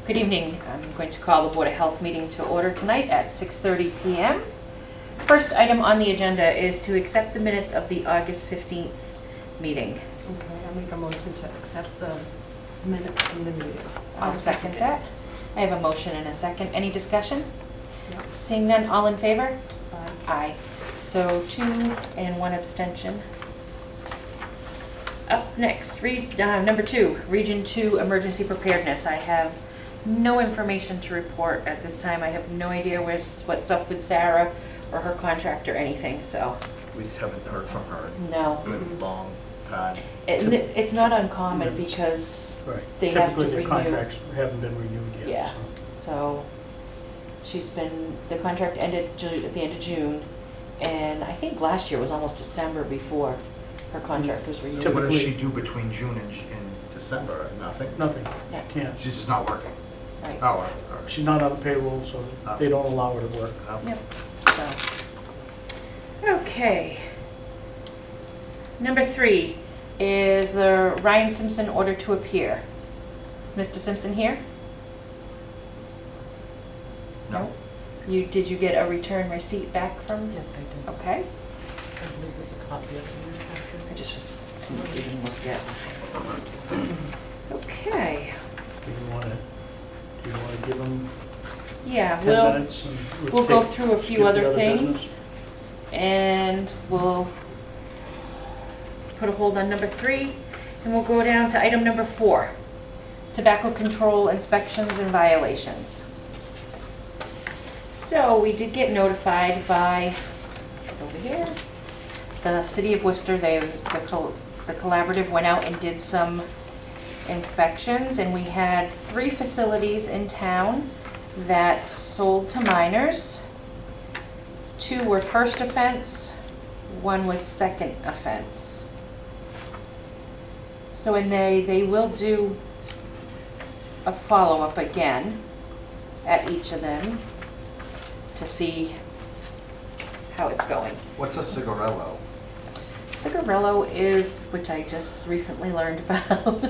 Good evening. I'm going to call the Board of Health meeting to order tonight at 6:30 p.m. First item on the agenda is to accept the minutes of the August 15th meeting. Okay, I make a motion to accept the minutes from the meeting. I'll second that. I have a motion and a second. Any discussion? No. Seeing none, all in favor? Aye. Aye. So 2 and 1 abstention. Up next, number 2, Region 2 Emergency Preparedness. I have no information to report at this time. I have no idea what's up with Sarah or her contract or anything, so. We just haven't heard from her No. in a long time. It's not uncommon because Right. they have to Typically, renew. the contracts haven't been renewed yet. Yeah. So the contract ended at the end of June, and I think last year was almost December before her contract was renewed. So what does Typically- she do between June and December? Nothing? Nothing, Yeah. can't. She's just not working? Right. Oh, all right. She's not on the payroll, so they don't allow her to work. Oh. Yep, so. Okay. Number 3 is the Ryan Simpson order to appear. Is Mr. Simpson here? No. Did you get a return receipt back from? Yes, I did. Okay. I believe there's a copy of the I just didn't look yet. Okay. Do you want to give them Yeah, 10 we'll minutes? And we'll go take- through a skip few the other things, business? and we'll put a hold on number 3, and we'll go down to item number 4, tobacco control inspections and violations. So we did get notified by, over here, the City of Worcester. The collaborative went out and did some inspections, and we had 3 facilities in town that sold to minors. 2 were first offense, 1 was second offense. So, and they will do a follow-up again at each of them to see how it's going. What's a cigarello? Cigarello is, which I just recently learned about,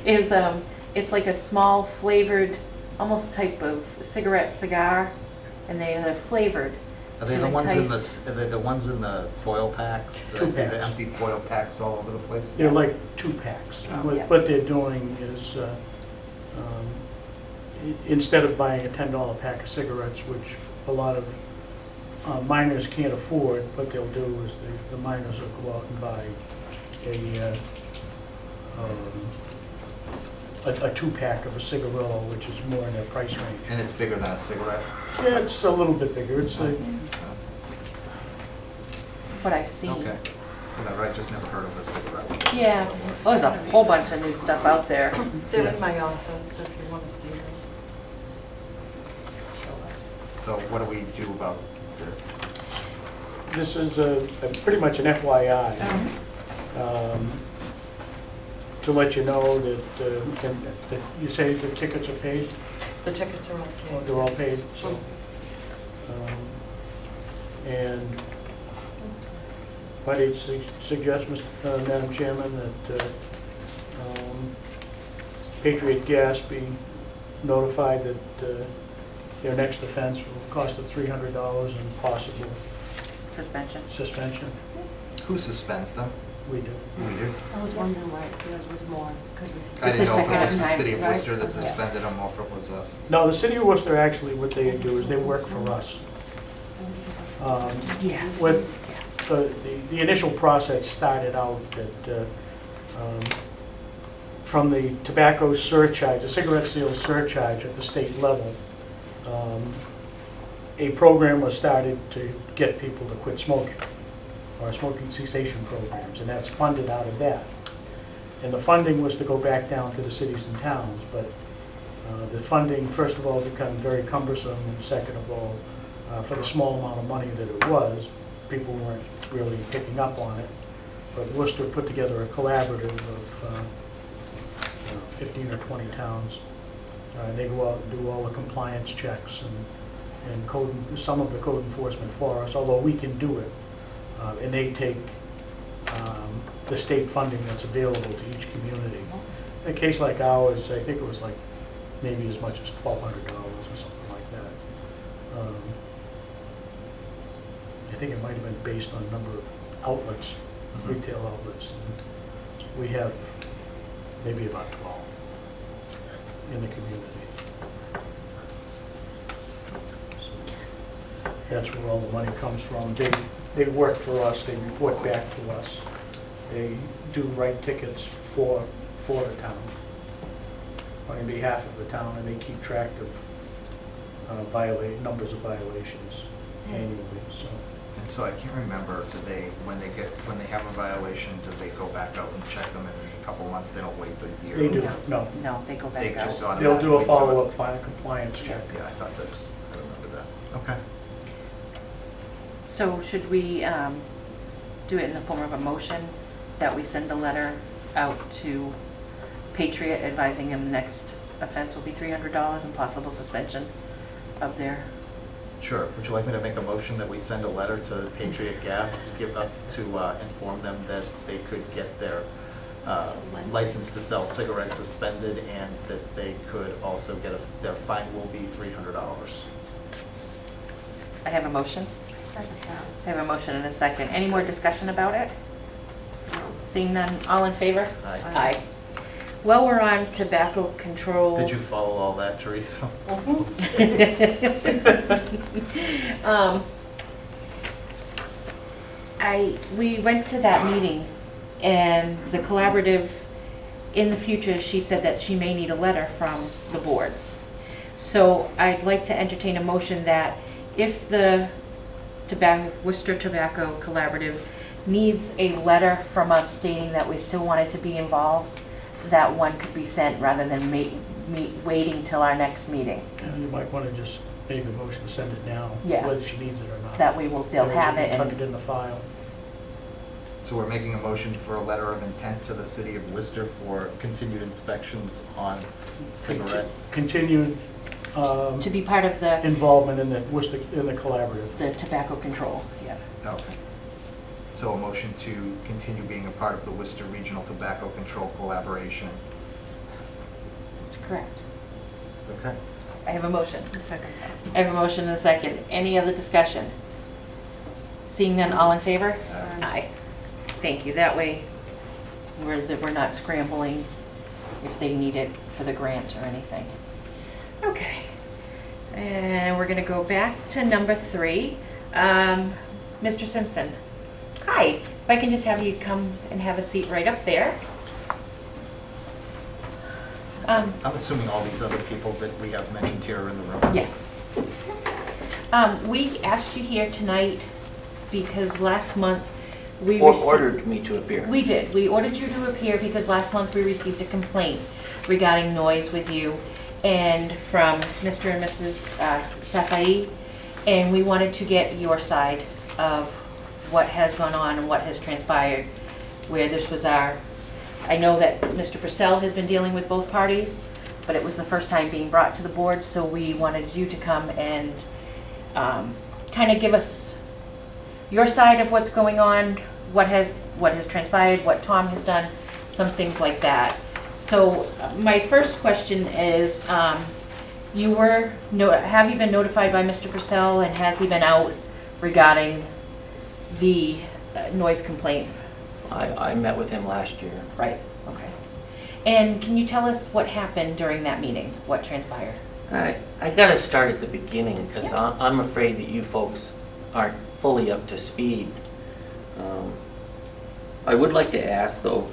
is it's like a small flavored, almost type of cigar, and they're flavored. Are they to the ones entice- are they the ones in the foil packs? I 2 see the packs. empty foil packs all over the place? They're like 2 packs. Oh. Yeah. What they're doing is, instead of buying a $10 pack of cigarettes, which a lot of minors can't afford, what they'll do is the minors will go out and buy a 2-pack of a cigarillo, which is more in their price range. And it's bigger than a cigarette? Yeah, it's a little bit bigger. It's a, What I've seen. Okay. Whatever, I just never heard of a cigarette. Yeah, well, there's a whole bunch of new stuff out there. They're Yeah. in my office if you want to see them. So what do we do about this? this is pretty much an FYI. To let you know that you say the tickets are paid? The tickets are all Oh, paid. they're all paid, so. And I'd suggest, Madam Chairman, that Patriot Gas be notified that their next offense will cost them $300 and possible Suspension. suspension. Who suspends them? We do. We do. I was wondering why yours was more, because I didn't know if it was the second city of time, right? Worcester that Yeah. suspended them or if it was us. No, the city of Worcester, actually, what they do is they work for us. Yes. What Yes. the initial process started out that from the tobacco surcharge, the cigarette sales surcharge at the state level, a program was started to get people to quit smoking, or smoking cessation programs, and that's funded out of that. And the funding was to go back down to the cities and towns, but the funding, first of all, became very cumbersome, and second of all, for the small amount of money that it was, people weren't really picking up on it. But Worcester put together a collaborative of 15 or 20 towns. They go out and do all the compliance checks and some of the code enforcement for us, although we can do it. And they take the state funding that's available to each community. In a case like ours, I think it was like maybe as much as $1,200 or something like that. I think it might have been based on number of outlets, Mhm. retail outlets. And we have maybe about 12 in the community. So that's where all the money comes from. They work for us, they report back to us. They do write tickets for the town, on behalf of the town, and they keep track of numbers of violations annually, so. And so I can't remember, when they have a violation, do they go back out and check them in a couple of months? They don't wait the year? They do, no. No, they go They back just out. They'll do a automatically follow-up fire compliance check. Yeah, I thought I remember that. Okay. So should we do it in the form of a motion that we send a letter out to Patriot advising them the next offense will be $300 and possible suspension of their... Sure. Would you like me to make a motion that we send a letter to Patriot Gas to inform them that they could get their license to sell cigarettes suspended, and that they could also get their fine will be $300? I have a motion. I have a motion and a second. Any more discussion about it? Seeing none, all in favor? Aye. Aye. Well, we're on tobacco control. Did you follow all that, Teresa? We went to that meeting, and the collaborative, in the future, she said that she may need a letter from the boards. So I'd like to entertain a motion that if the Worcester Tobacco Collaborative needs a letter from us stating that we still wanted to be involved, that one could be sent rather than waiting till our next meeting. And you might want to just make a motion to send it now, Yeah. whether she needs it or not. That way they'll have it Tuck and it in the file. So we're making a motion for a letter of intent to the city of Worcester for continued inspections on cigarette. Continued to be part of the involvement in the Worcester, in the collaborative. tobacco control. Yeah. Okay. So a motion to continue being a part of the Worcester Regional Tobacco Control Collaboration. That's correct. Okay. I have a motion. Second. I have a motion and a second. Any other discussion? Seeing none, all in favor? Aye. Thank you. That way, we're not scrambling if they need it for the grant or anything. Okay. And we're going to go back to number 3. Mr. Simpson. Hi. If I can just have you come and have a seat right up there. I'm assuming all these other people that we have mentioned here are in the room. Yes. We asked you here tonight because last month we Ordered me to appear. We did. We ordered you to appear because last month we received a complaint regarding noise with you and from Mr. and Mrs. Safai, and we wanted to get your side of what has gone on and what has transpired, where this was our... I know that Mr. Purcell has been dealing with both parties, but it was the first time being brought to the board, so we wanted you to come and kind of give us your side of what's going on, what has transpired, what Tom has done, some things like that. So my first question is, have you been notified by Mr. Purcell, and has he been out regarding the noise complaint? I met with him last year. Right, okay. And can you tell us what happened during that meeting? What transpired? I got to start at the beginning because Yeah. I'm afraid that you folks aren't fully up to speed. I would like to ask, though,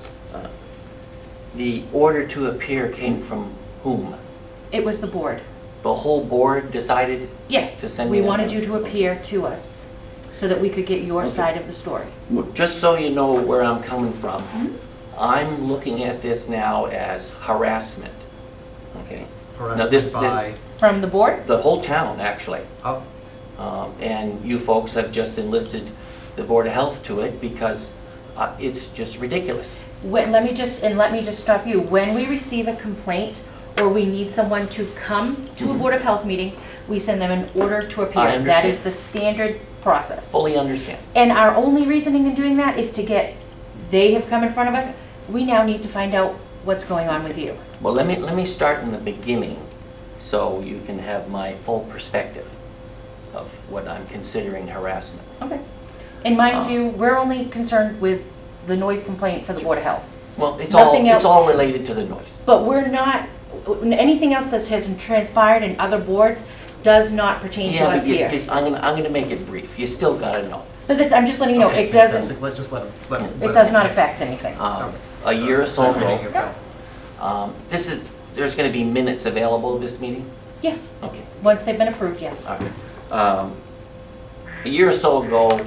the order to appear came from whom? It was the board. The whole board decided? Yes, To send we me that wanted note. you to appear to us so that we could get your Okay. side of the story. Just so you know where I'm coming from, Mhm. I'm looking at this now as harassment. Okay? Harassment this- by, From the board? The whole town, actually. oh, And you folks have just enlisted the Board of Health to it because it's just ridiculous. Let me just stop you. When we receive a complaint or we need someone to come to a Mhm. Board of Health meeting, we send them an order to appear. I That understand. is the standard process. Fully understand. And our only reasoning in doing that is they have come in front of us, we now need to find out what's going on with you. Well, let me start in the beginning. so you can have my full perspective of what I'm considering harassment. Okay. And mind you, we're only concerned with the noise complaint for the Board of Health. Well, it's Nothing else. all related to the noise. But we're not, anything else that has transpired in other boards does not pertain to Yeah, us but here. I'm gonna make it brief. You still gotta know. But that's, I'm just letting you know, Okay, it doesn't, fantastic. Let's just let him. it does not affect anything. A year or so ringing your ago, bell. there's gonna be minutes available of this meeting? Yes, Okay. once they've been approved, yes. All right. A year or so ago,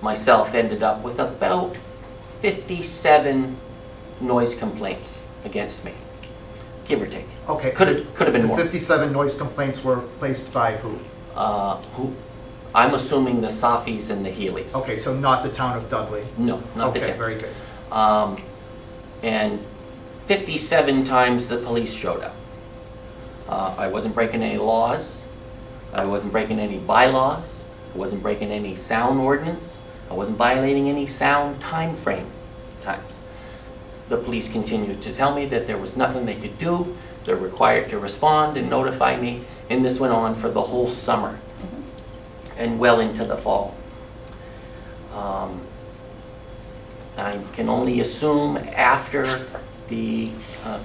myself ended up with about 57 noise complaints against me, give or take. Okay. Could have been more. The 57 noise complaints were placed by who? I'm assuming the Sofis and the Healy's. Okay, so not the town of Dudley? No, not the Okay, town. very good. And 57 times the police showed up. I wasn't breaking any laws. I wasn't breaking any bylaws. I wasn't breaking any sound ordinance. I wasn't violating any sound time frame times. The police continued to tell me that there was nothing they could do. They're required to respond and notify me, and this went on for the whole summer and well into the fall. I can only assume after the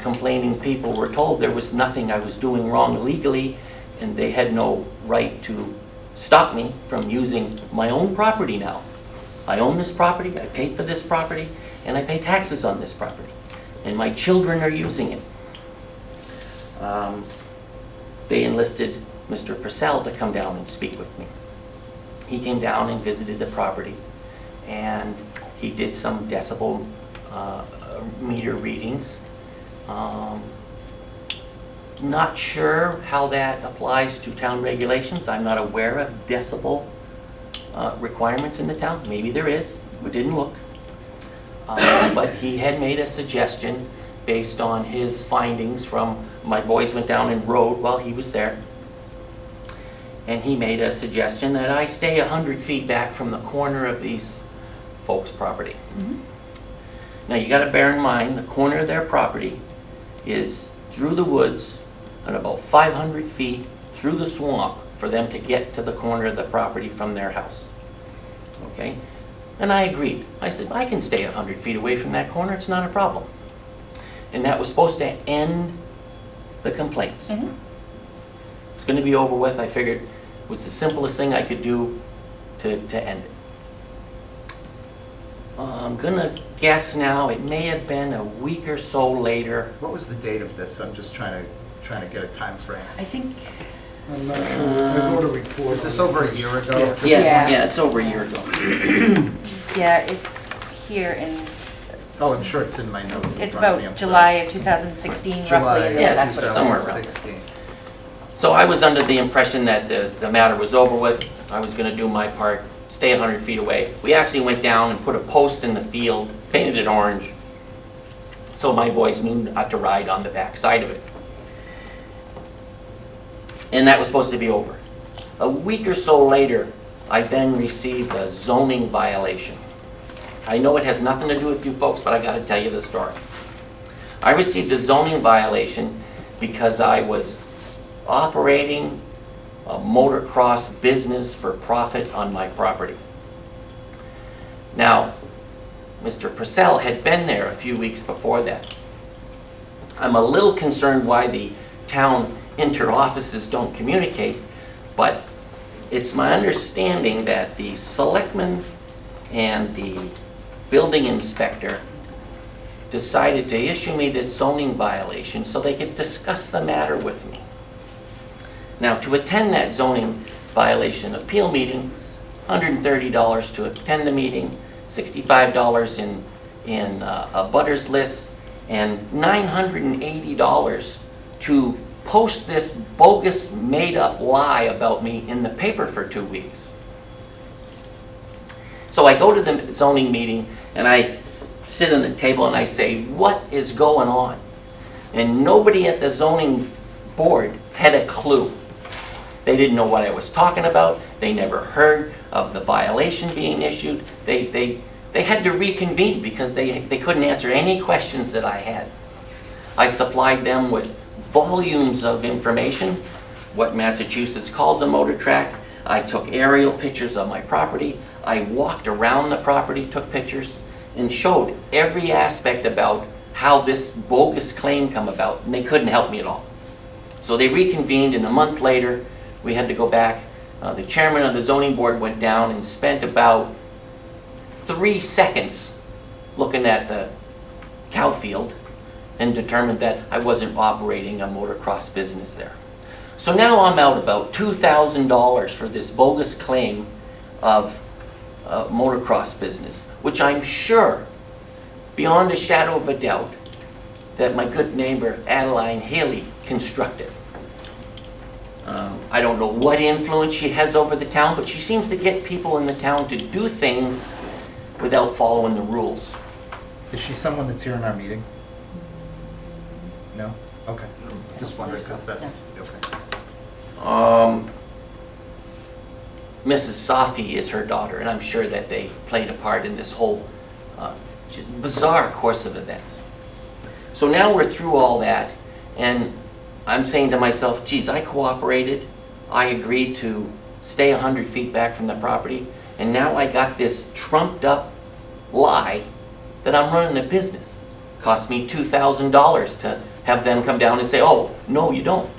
complaining people were told there was nothing I was doing wrong legally, and they had no right to stop me from using my own property now. I own this property, I paid for this property, and I pay taxes on this property. And my children are using it. They enlisted Mr. Purcell to come down and speak with me. He came down and visited the property, and he did some decibel meter readings. Not sure how that applies to town regulations. I'm not aware of decibel requirements in the town. Maybe there is. We didn't look. But he had made a suggestion based on his findings from, my boys went down and rode while he was there. And he made a suggestion that I stay 100 feet back from the corner of these folks' property. Now you got to bear in mind the corner of their property is through the woods and about 500 feet through the swamp for them to get to the corner of the property from their house. Okay? And I agreed. I said, I can stay 100 feet away from that corner, it's not a problem. And that was supposed to end the complaints. It's going to be over with. I figured it was the simplest thing I could do to end it. I'm going to guess now it may have been a week or so later. What was the date of this? I'm just trying to get a time frame. I think, I'm not sure. I wrote a report. Was this on over it. a year ago? Yeah. It's over a year ago. yeah, it's here in, Oh, I'm sure it's in my notes in it's front of me. about I'm July of 2016, roughly, and Yes, that's what it somewhere was. around. 2016. So I was under the impression that the matter was over with. I was going to do my part, stay 100 feet away. We actually went down and put a post in the field, painted it orange, so my boys knew not to ride on the back side of it. And that was supposed to be over. A week or so later, I then received a zoning violation. I know it has nothing to do with you folks, but I got to tell you the story. I received a zoning violation because I was operating a motocross business for profit on my property. Now, Mr. Purcell had been there a few weeks before that. I'm a little concerned why the town inter-offices don't communicate, but it's my understanding that the selectman and the building inspector decided to issue me this zoning violation so they could discuss the matter with me. Now, to attend that zoning violation appeal meeting, $130 to attend the meeting, $65 in a butters list, and $980 to post this bogus made-up lie about me in the paper for 2 weeks. So I go to the zoning meeting and I sit on the table and I say, what is going on? And nobody at the zoning board had a clue. They didn't know what I was talking about. They never heard of the violation being issued. They had to reconvene because they couldn't answer any questions that I had. I supplied them with volumes of information, what Massachusetts calls a motor track. I took aerial pictures of my property. I walked around the property, took pictures, and showed every aspect about how this bogus claim come about, and they couldn't help me at all. So they reconvened, and a month later, we had to go back. The chairman of the zoning board went down and spent about 3 seconds looking at the cow field and determined that I wasn't operating a motocross business there. So now I'm out about $2,000 for this bogus claim of motocross business, which I'm sure, beyond a shadow of a doubt, that my good neighbor Adeline Haley constructed. I don't know what influence she has over the town, but she seems to get people in the town to do things without following the rules. Is she someone that's here in our meeting? No? Okay. Just wondering, because that's, okay. Mrs. Safi is her daughter, and I'm sure that they played a part in this whole bizarre course of events. So now we're through all that, and I'm saying to myself, geez, I cooperated. I agreed to stay 100 feet back from the property, and now I got this trumped up lie that I'm running a business. Cost me $2,000 to have them come down and say, oh, no, you don't.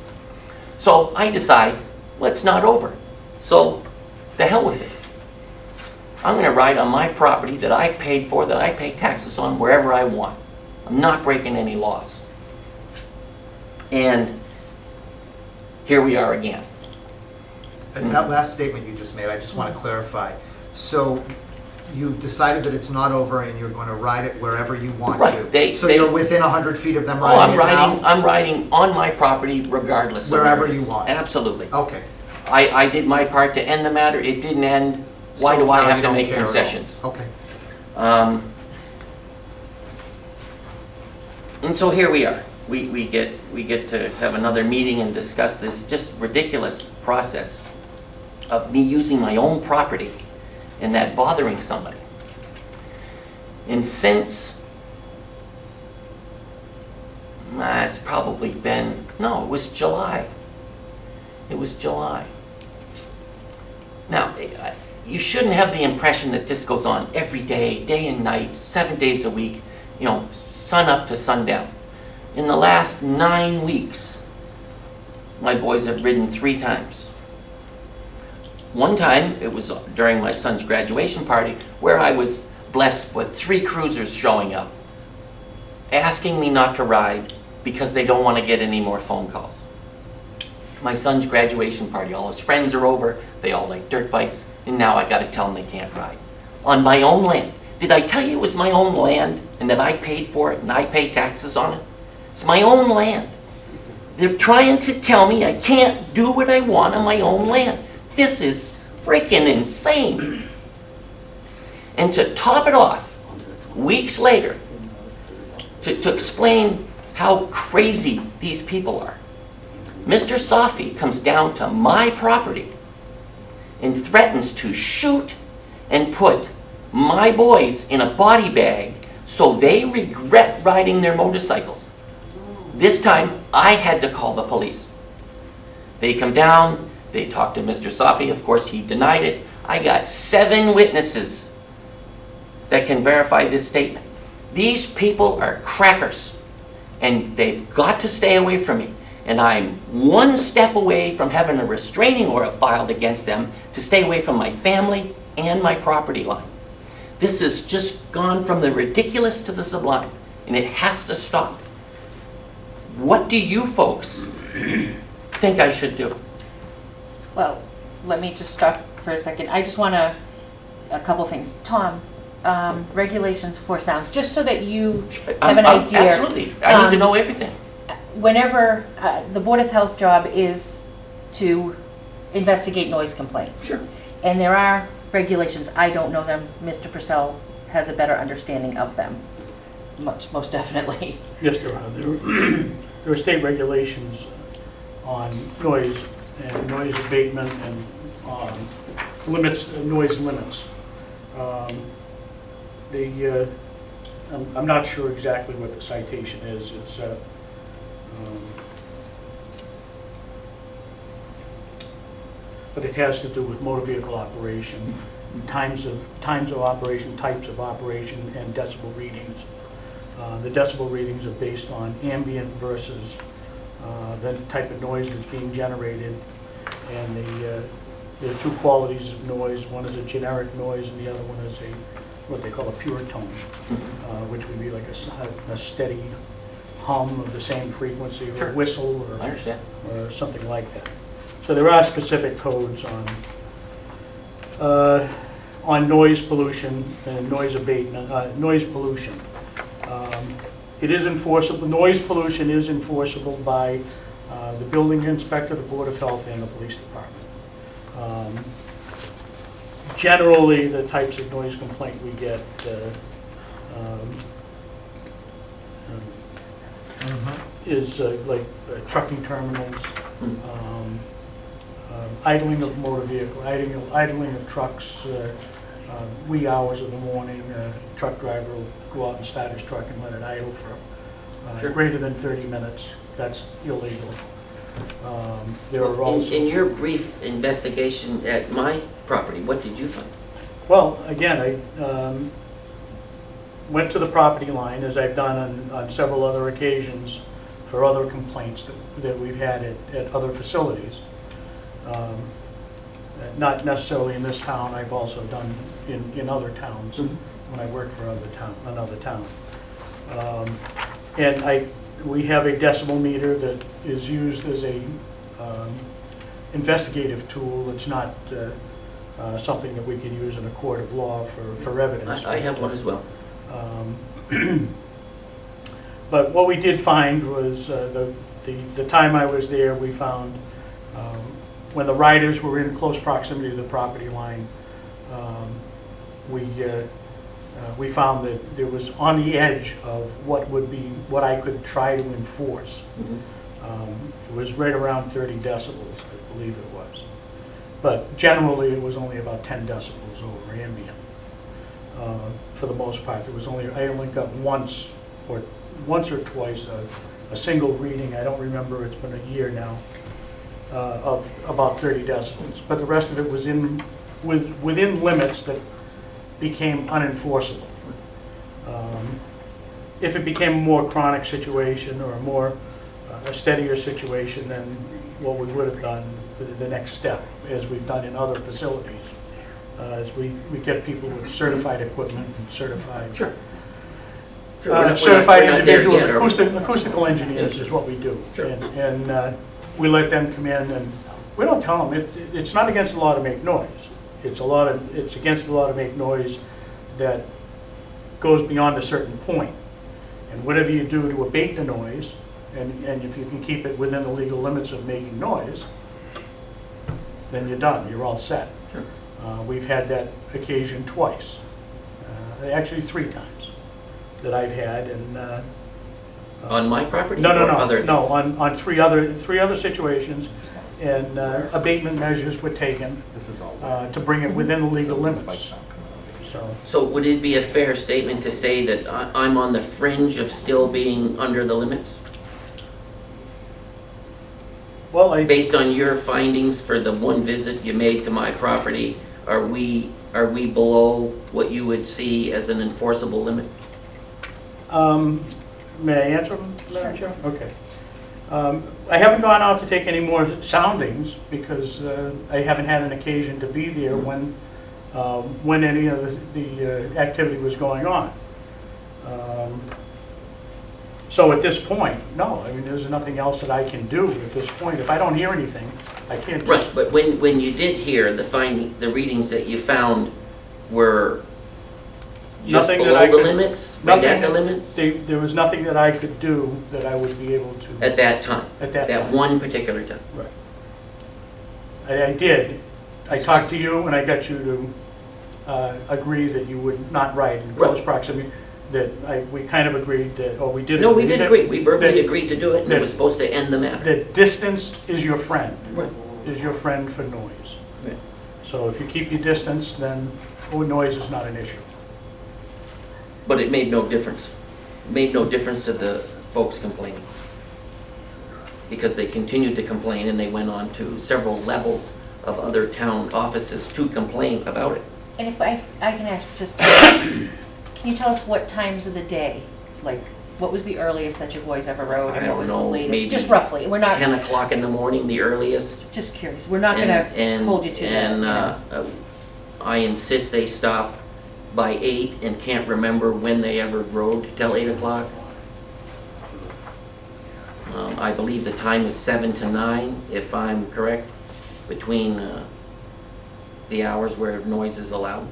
So I decide, well, it's not over. So the hell with it. I'm going to ride on my property that I paid for, that I pay taxes on wherever I want. I'm not breaking any laws. And here we are again. And that last statement you just made, I just want to clarify. So you've decided that it's not over and you're going to ride it wherever you want Right. to. So you're within 100 feet of them riding I'm riding on my property regardless of wherever where it is. you want. Absolutely. Okay. I did my part to end the matter. It didn't end. Why So do I now have you to don't make care at all. concessions? Okay. And so here we are. We get to have another meeting and discuss this just ridiculous process of me using my own property and that bothering somebody. And since it's probably been, no, it was July. It was July. Now, you shouldn't have the impression that this goes on every day, day and night, 7 days a week, you know, sun up to sundown. In the last 9 weeks, my boys have ridden 3 times. One time, it was during my son's graduation party, where I was blessed with 3 cruisers showing up, asking me not to ride because they don't want to get any more phone calls. My son's graduation party, all his friends are over, they all like dirt bikes, and now I got to tell them they can't ride. On my own land. Did I tell you it was my own land and that I paid for it and I pay taxes on it? It's my own land. They're trying to tell me I can't do what I want on my own land. This is freaking insane. And to top it off, weeks later, to explain how crazy these people are, Mr. Safi comes down to my property and threatens to shoot and put my boys in a body bag so they regret riding their motorcycles. This time, I had to call the police. They come down, they talk to Mr. Safi, of course he denied it. I got 7 witnesses that can verify this statement. These people are crackers, and they've got to stay away from me. And I'm 1 step away from having a restraining order filed against them to stay away from my family and my property line. This has just gone from the ridiculous to the sublime, and it has to stop. What do you folks think I should do? Well, let me just stop for a second. I just want a couple things. Tom, regulations for sounds, just so that you have an idea. Absolutely. I need to know everything. Whenever, the Board of Health job is to investigate noise complaints. Sure. And there are regulations. I don't know them. Mr. Purcell has a better understanding of them. Most definitely. Yes, there are. There are state regulations on noise and noise abatement and limits, noise limits. I'm not sure exactly what the citation is. It's but it has to do with motor vehicle operation, times of operation, types of operation, and decibel readings. The decibel readings are based on ambient versus the type of noise that's being generated, and there are two qualities of noise. One is a generic noise, and the other one is what they call a pure tone, which would be like a steady hum of the same frequency, or Sure. a whistle, I understand. or something like that. So there are specific codes on noise pollution and noise abatement, noise pollution. It is enforceable. Noise pollution is enforceable by the building inspector, the Board of Health, and the police department. Generally, the types of noise complaint we get is like trucking terminals, idling of motor vehicle, idling of trucks, wee hours of the morning. Truck driver will go out and start his truck and let it idle for Sure. greater than 30 minutes. That's illegal. There are also... In your brief investigation at my property, what did you find? Well, again, I went to the property line, as I've done on several other occasions for other complaints that we've had at other facilities. Not necessarily in this town, I've also done in other towns when I worked for another town. And we have a decibel meter that is used as a investigative tool. It's not something that we can use in a court of law for evidence. I have one as well. But what we did find was the time I was there, we found when the riders were in close proximity to the property line, we found that there was on the edge of what I could try to enforce. It was right around 30 decibels, I believe it was. But generally, it was only about 10 decibels over ambient. For the most part, I only got once or twice a single reading. I don't remember. It's been a year now. Of about 30 decibels, but the rest of it was within limits that became unenforceable. If it became a more chronic situation or a steadier situation, then what we would have done, the next step, as we've done in other facilities, is we get people with certified equipment and certified Sure. certified We're not there individuals, yet, acoustical engineers is what we do. Sure. And we let them come in, and we don't tell them, it's not against the law to make noise. It's against the law to make noise that goes beyond a certain point. And whatever you do to abate the noise, and if you can keep it within the legal limits of making noise, then you're done, you're all set. Sure. We've had that occasion twice, actually 3 times that I've had, and On my property? no, or other things? on three other situations, and abatement measures were taken This is all. to bring it within the legal limits. So, So would it be a fair statement to say that I'm on the fringe of still being under the limits? well, Based on your findings for the one visit you made to my property, are we below what you would see as an enforceable limit? May I answer them, Madam Chair? Okay. I haven't gone out to take any more soundings because I haven't had an occasion to be there when any of the activity was going on. So at this point, no. I mean, there's nothing else that I can do at this point. If I don't hear anything, I can't Right, just... but when you did hear the readings that you found were just Nothing that below I the could- limits? Right at the limits? There was nothing that I could do that I would be able to... At that time? At that time. one particular time? Right. I did. I talked to you and I got you to agree that you would not ride in close Right. proximity. We kind of agreed that, or we did No, we agree did that- agree. We verbally that- agreed to do it, and it was supposed to end the matter. That distance is your friend. Right. Is your friend for noise. Right. So if you keep your distance, then noise is not an issue. But it made no difference. It made no difference to the folks complaining. Because they continued to complain and they went on to several levels of other town offices to complain about it. And if I can ask just, can you tell us what times of the day? Like, what was the earliest that your boys ever rode? I And what don't was the know, latest? maybe Just roughly, we're not, 10 o'clock in the morning, the earliest. just curious, we're not And- gonna hold you to that. And you know. I insist they stop by 8 and can't remember when they ever rode till 8 o'clock. I believe the time is 7 to 9, if I'm correct, between the hours where noise is allowed.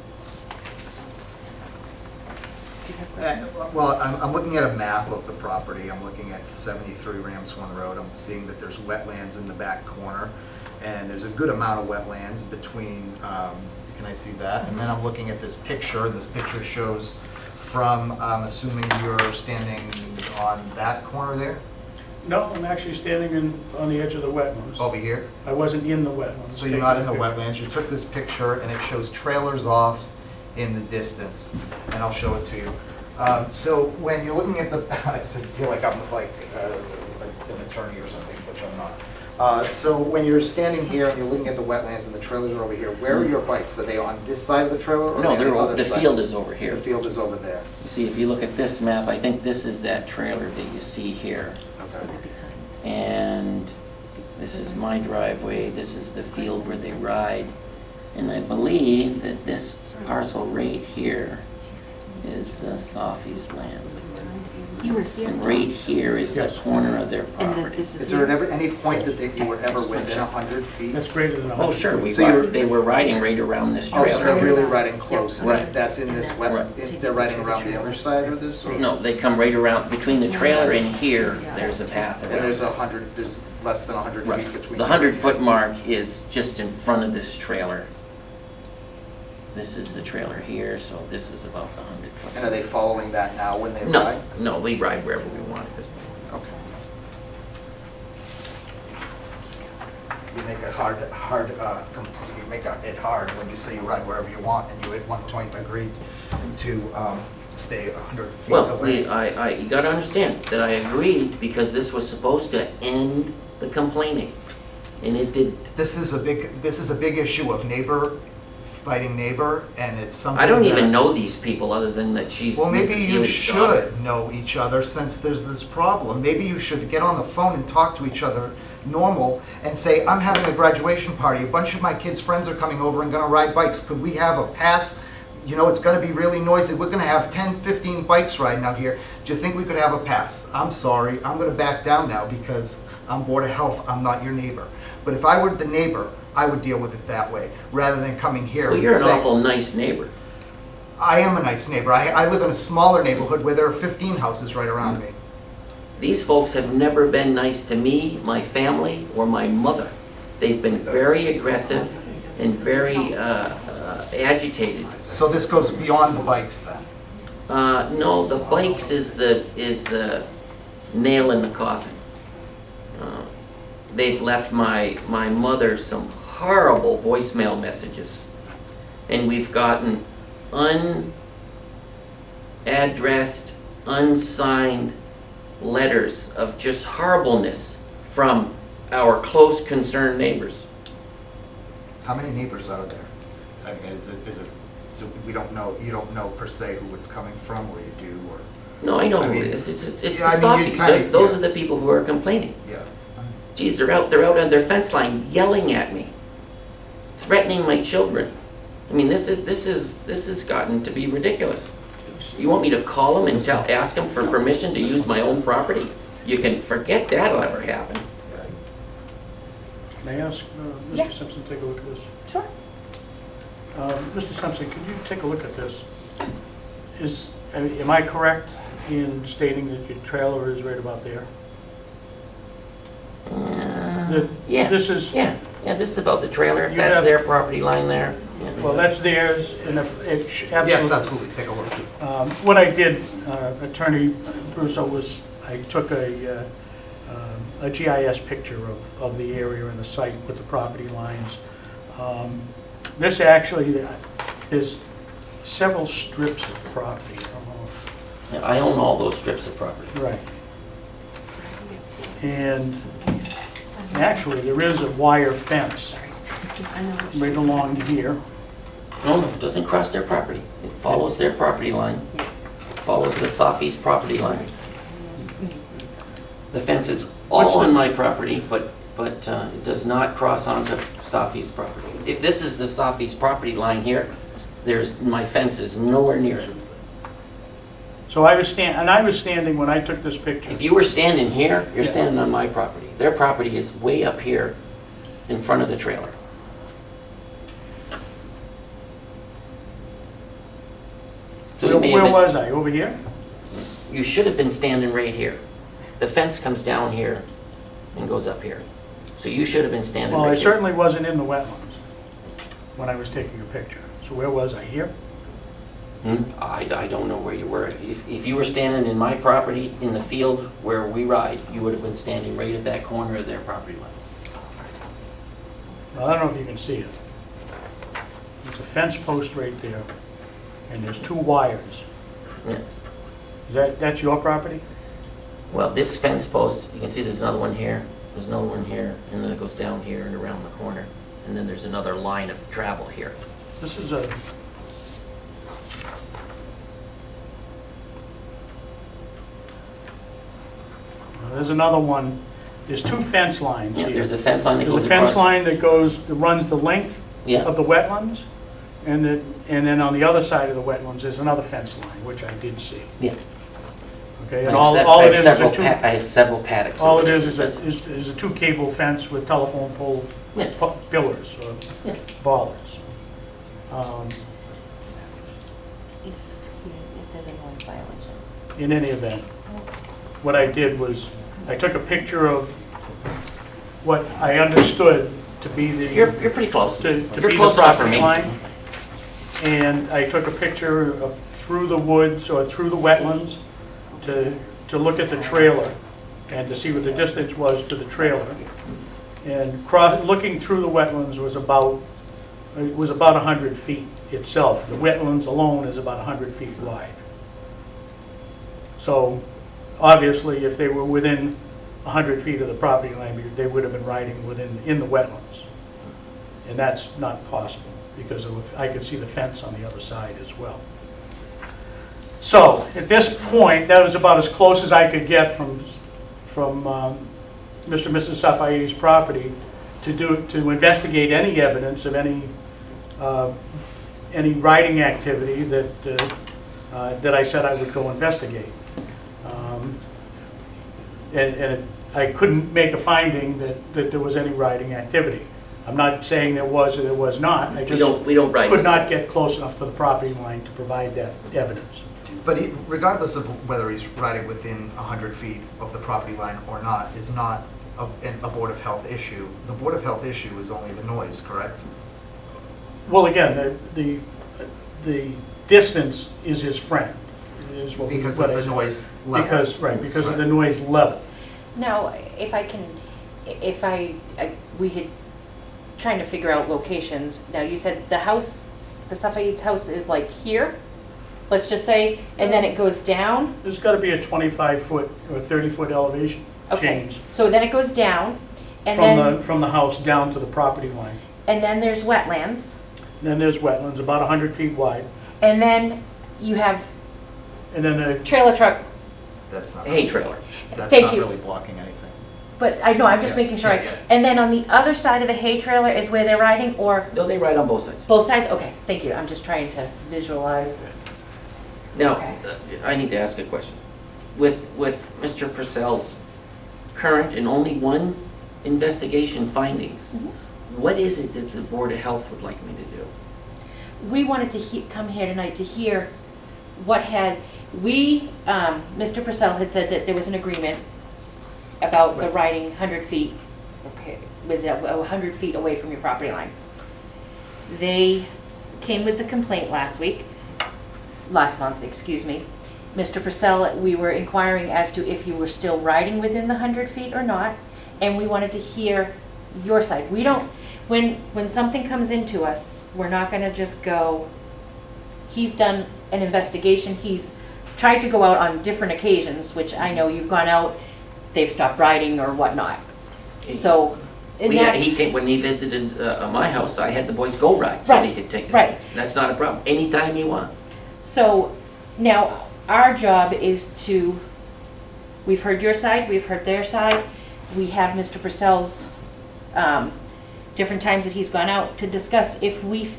Well, I'm looking at a map of the property. I'm looking at 73 Ramswan Road. I'm seeing that there's wetlands in the back corner, and there's a good amount of wetlands between, can I see that? And then I'm looking at this picture, and this picture shows from, I'm assuming you're standing on that corner there, No, I'm actually standing on the edge of the wetlands. over here. I wasn't in the wetlands. So you're not in the wetlands. You took this picture, and it shows trailers off in the distance, and I'll show it to you. So when you're looking at the, I feel like I'm like an attorney or something, which I'm not. So when you're standing here and you're looking at the wetlands and the trailers are over here, where are your bikes? Are they on this side of the trailer or No, on the other the side? field is over here. The field is over there. You see, if you look at this map, I think this is that trailer that you see here. Okay. And this is my driveway, this is the field where they ride. And I believe that this parcel right here is the Sophy's land. You were here. And right here is the Yes. corner of their And property. this Is is there here. at any point that you were ever within 100 feet? That's greater than 100. Oh, sure, So they were riding right around this Oh, so they're trailer. really riding close, and Right. that's in this wet, Right. they're riding around the other side of this? Or? No, they come right around, between the trailer and here, there's a path And around. there's less than 100 Right. feet between. The 100-foot mark is just in front of this trailer. This is the trailer here, so this is about the 100-foot. And are they following that now when they No, ride? no, we ride wherever we want at this point. Okay. You make it you make it hard when you say you ride wherever you want, and you at one point agreed to stay 100 feet Well, away. you gotta understand that I agreed because this was supposed to end the complaining. And it did. This is a big issue of neighbor fighting neighbor, and it's something I don't that- even know these people other than that she's Well, maybe Mrs. you Healy's daughter. should know each other since there's this problem. Maybe you should get on the phone and talk to each other normal and say, I'm having a graduation party. A bunch of my kids' friends are coming over and gonna ride bikes. Could we have a pass? You know, it's gonna be really noisy. We're gonna have 10, 15 bikes riding out here. Do you think we could have a pass? I'm sorry, I'm gonna back down now because I'm Board of Health, I'm not your neighbor. But if I were the neighbor, I would deal with it that way, rather than coming here Well, and you're an saying, awful nice neighbor. I am a nice neighbor. I live in a smaller neighborhood where there are 15 houses right around me. These folks have never been nice to me, my family, or my mother. They've been very aggressive and very agitated. So this goes beyond the bikes then? No, the bikes is the nail in the coffin. They've left my mother some horrible voicemail messages. And we've gotten unaddressed, unsigned letters of just horribleness from our close concerned neighbors. How many neighbors are there? I mean, is it, so we don't know, you don't know per se who it's coming from, or you do, or? No, I know I who mean, it is. It's yeah, I the mean, you Sophies. kinda- Those yeah. are the people who are complaining. Yeah. Geez, they're out on their fence line yelling at me, threatening my children. I mean, this has gotten to be ridiculous. You want me to call them and ask them for permission to use my own property? You can forget that'll ever happen. May I ask Yeah. Mr. Simpson to take a look at this? Sure. Mr. Simpson, could you take a look at this? Am I correct in stating that your trailer is right about there? Yeah. This is, Yeah, this is about the trailer. You That's have- their property line there. Yeah. well, that's theirs, and absolutely. Yes, absolutely, take a look. What I did, Attorney Russo, was I took a GIS picture of the area and the site with the property lines. This actually is several strips of property. I don't know if- Yeah, I own all those strips of property. Right. And actually, there is a wire fence I know. what she- right along here. No, it doesn't cross their property. It follows their property line. It follows the southeast property line. The fence is What's all the- on my property, but it does not cross onto southeast property. If this is the southeast property line here, my fence is nowhere near it. So I was standing when I took this picture. If you were standing here, you're Yeah. standing on my property. Their property is way up here in front of the trailer. So Where you may have been- was I? Over here? You should have been standing right here. The fence comes down here and goes up here. So you should have been standing Well, I right here. certainly wasn't in the wetlands when I was taking a picture. So where was I? Here? I don't know where you were. If you were standing in my property in the field where we ride, you would have been standing right at that corner of their property line. Well, I don't know if you can see it. There's a fence post right there, and there's 2 wires. Yeah. That's your property? Well, this fence post, you can see there's another one here, there's another one here, and then it goes down here and around the corner. And then there's another line of travel here. This is a... There's another one. There's 2 fence lines Yeah, here. there's a fence line that There's goes a fence across. line that runs the length Yeah, of the wetlands, and then on the other side of the wetlands, there's another fence line, which I did see. yeah. Okay, I and have all se- all I it have is several a 2... I have several paddocks. All it over is there. is a 2-cable fence with telephone pole Yeah. pillars or Yeah. bollards. If there's a noise violation. In any event, what I did was, I took a picture of what I understood to be the... You're pretty close. to You're be close the enough for property me. line. And I took a picture of through the woods or through the wetlands to look at the trailer and to see what the distance was to the trailer. And looking through the wetlands was about 100 feet itself. The wetlands alone is about 100 feet wide. So obviously, if they were within 100 feet of the property line, they would have been riding in the wetlands. And that's not possible, because I could see the fence on the other side as well. So, at this point, that was about as close as I could get from Mr. and Mrs. Safai's property to investigate any evidence of any riding activity that I said I would go investigate. And I couldn't make a finding that there was any riding activity. I'm not saying there was or there was not. I just We don't ride could this not way. get close enough to the property line to provide that evidence. But regardless of whether he's riding within 100 feet of the property line or not, is not a Board of Health issue. The Board of Health issue is only the noise, correct? Well, again, the distance is his friend, is what Because what of I the said. noise level. Because of the noise level. Now, if I can, we had trying to figure out locations. Now, you said the house, the Safaid's house is like here, let's just say, and then it goes down? There's got to be a 25-foot or 30-foot elevation Okay, change so then it goes down, and from the house down to the property line. then there's wetlands, Then there's wetlands, about 100 feet wide, and then you have and then a trailer truck, That's not. Hay trailer. That's Thank not you. really blocking anything. but I know, I'm just Yeah, making sure. yeah, yeah. And then on the other side of the hay trailer is where they're riding, or No, they ride on both sides. both sides? Okay, thank you, I'm just trying to visualize. Now, Okay. I need to ask a question. With Mr. Purcell's current and only one investigation findings, Mhm. what is it that the Board of Health would like me to do? We wanted to come here tonight to hear what Mr. Purcell had said that there was an agreement about the Right. riding 100 feet, okay, with 100 feet away from your property line. They came with the complaint last month, excuse me. Mr. Purcell, we were inquiring as to if you were still riding within the 100 feet or not, and we wanted to hear your side. We don't, when something comes into us, we're not gonna just go, he's done an investigation, he's tried to go out on different occasions, which I know you've gone out, they've stopped riding or whatnot. So And We had, that's- he came, when he visited my house, I had the boys go ride, so he Right, could take us. right. That's not a problem, anytime he wants. So now our job is to, we've heard your side, we've heard their side. We have Mr. Purcell's different times that he's gone out to discuss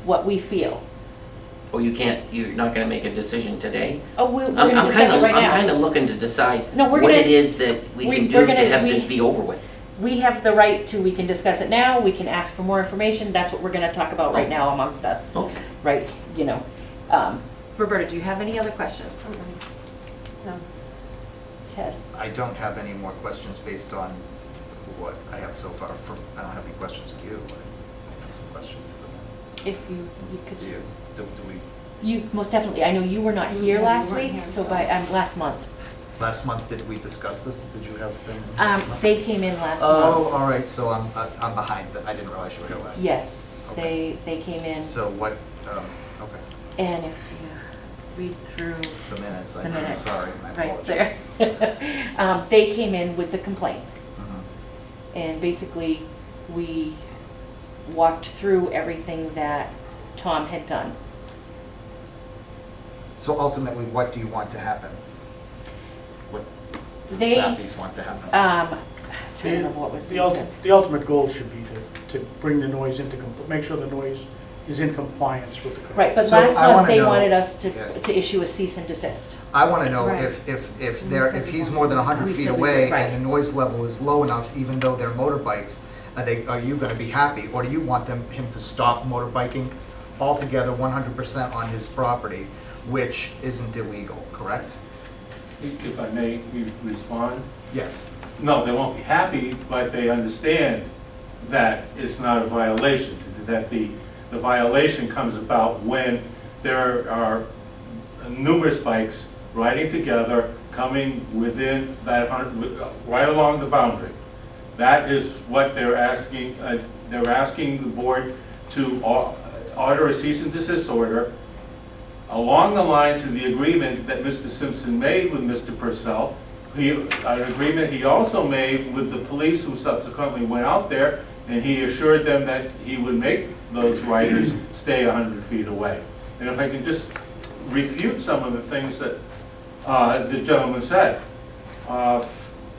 what we feel. Or you can't, you're not gonna make a decision today? Oh, we're gonna discuss it right I'm now. kinda looking to decide No, we're what gonna- it is that we we- can we're do to gonna- have this we- be over with. We have the right to, we can discuss it now, we can ask for more information, that's what we're gonna talk about right now amongst us, Okay. right, you know. Roberta, do you have any other questions? No. Ted? I don't have any more questions based on what I have so far. I don't have any questions of you, but I have some questions for If you could. do you. Do we, You, most definitely, I know you were not here You last weren't week, here, so so- by, last month. last month, did we discuss this? Did you have them? They came in last Oh, month. all right, so I'm behind. I didn't realize you were here last month. Yes, Okay. they came in, So what, okay, and if you read through the minutes, the I'm minutes, sorry, I right apologize. there. They came in with the complaint, Mhm. and basically, we walked through everything that Tom had done. So ultimately, what do you want to happen? What do the They, Safis want to happen? I don't remember what was the The ultimate goal should be to bring the noise into, make sure the noise is in compliance with the code. Right, but So last I month, wanna they know- wanted us Yeah. to issue a cease and desist. I want to know Right. if he's more than 100 We feet said we away would, right. and the noise level is low enough, even though they're motorbikes, are you going to be happy? Or do you want him to stop motorbiking altogether 100% on his property, which isn't illegal, correct? If I may respond? Yes. No, they won't be happy, but they understand that it's not a violation, that the violation comes about when there are numerous bikes riding together, coming within that right along the boundary. That is what they're asking the board to order a cease and desist order along the lines of the agreement that Mr. Simpson made with Mr. Purcell, an agreement he also made with the police who subsequently went out there, and he assured them that he would make those riders stay 100 feet away. And if I can just refute some of the things that the gentleman said.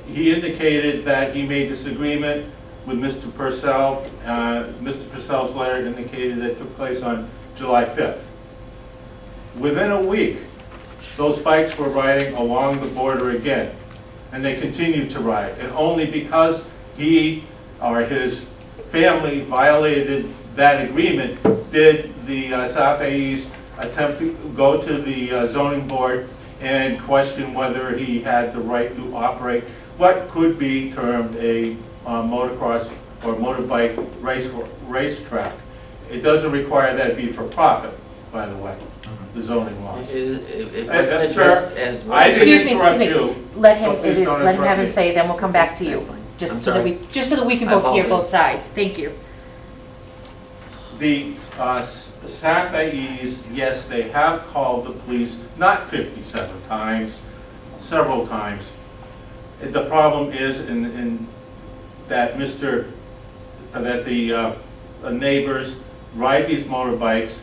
He indicated that he made this agreement with Mr. Purcell. Mr. Purcell's letter indicated that it took place on July 5th. Within a week, those bikes were riding along the border again, and they continued to ride. And only because he or his family violated that agreement did the Safais attempt to go to the zoning board and question whether he had the right to operate what could be termed a motocross or motorbike racetrack. It doesn't require that it be for profit, by the way, the zoning laws. It That's wasn't fair. addressed as I much. didn't Excuse me, interrupt you. let him, so please don't let him have interrupt him me. say, then we'll come back to That's you. fine. I'm Just so sorry. that we can I both hear both apologize. sides, thank you. The Safais, yes, they have called the police, not 57 times, several times. The problem is in that the neighbors ride these motorbikes.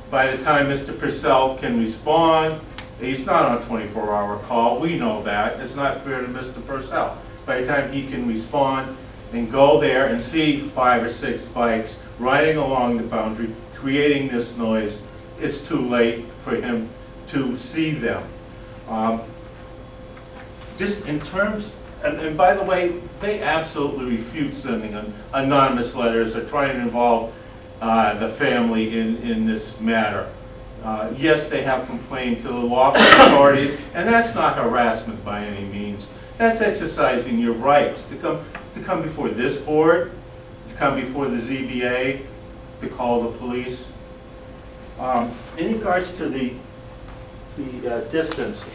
By the time Mr. Purcell can respond, he's not on a 24-hour call. We know that. It's not fair to Mr. Purcell. By the time he can respond and go there and see 5 or 6 bikes riding along the boundary, creating this noise, it's too late for him to see them. Just in terms, and by the way, they absolutely refute sending anonymous letters or trying to involve the family in this matter. Yes, they have complained to the lawful authorities, and that's not harassment by any means. That's exercising your rights to come before this board, to come before the ZBA, to call the police. In regards to the distance,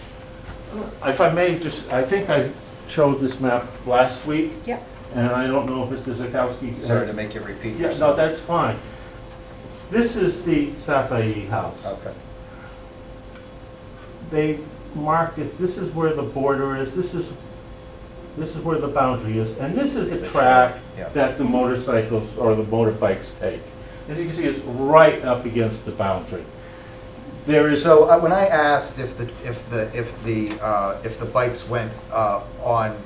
if I may just, I think I showed this map last week. Yep. And I don't know if Mr. Zakowski. Sorry to make you repeat Yeah, yourself. no, that's fine. This is the Safai house. Okay. They marked it, this is where the border is, this is This is where the boundary is, and this is the track Yeah. that the motorcycles or the motorbikes take. As you can see, it's right up against the boundary. There is. So when I asked if the bikes went on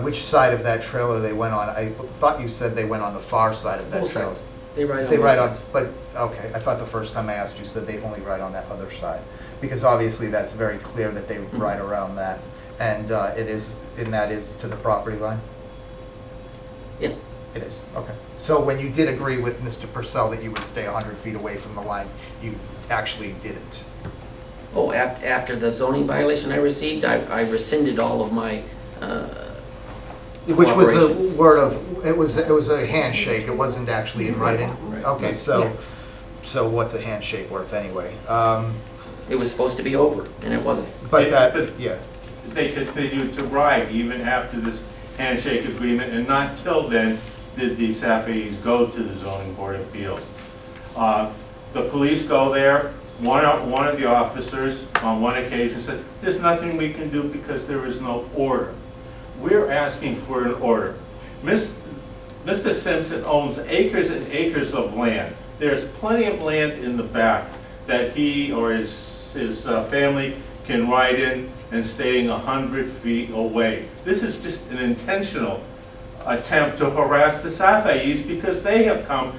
which side of that trailer they went on, I thought you said they went on the far side of that Both trailer. sides. They ride on They both ride on, sides. but, okay, I thought the first time I asked you said they only ride on that other side. Because obviously that's very clear that they ride around that. And it is, and that is to the property line? Yeah. It is, okay. So when you did agree with Mr. Purcell that you would stay 100 feet away from the line, you actually didn't? Oh, after the zoning violation I received, I rescinded all of my, Which was a Cooperation. word of, it was a handshake, it wasn't actually in writing? Right. Okay, so, Yes. so what's a handshake worth anyway? it was supposed to be over, and it wasn't. But that, But- yeah. They continued to ride even after this handshake agreement, and not till then did the Safees go to the zoning board of appeals. The police go there. One of the officers on one occasion said, "There's nothing we can do because there is no order." We're asking for an order. Mr. Simpson owns acres and acres of land. There's plenty of land in the back that he or his family can ride in and staying 100 feet away. This is just an intentional attempt to harass the Safees because they have come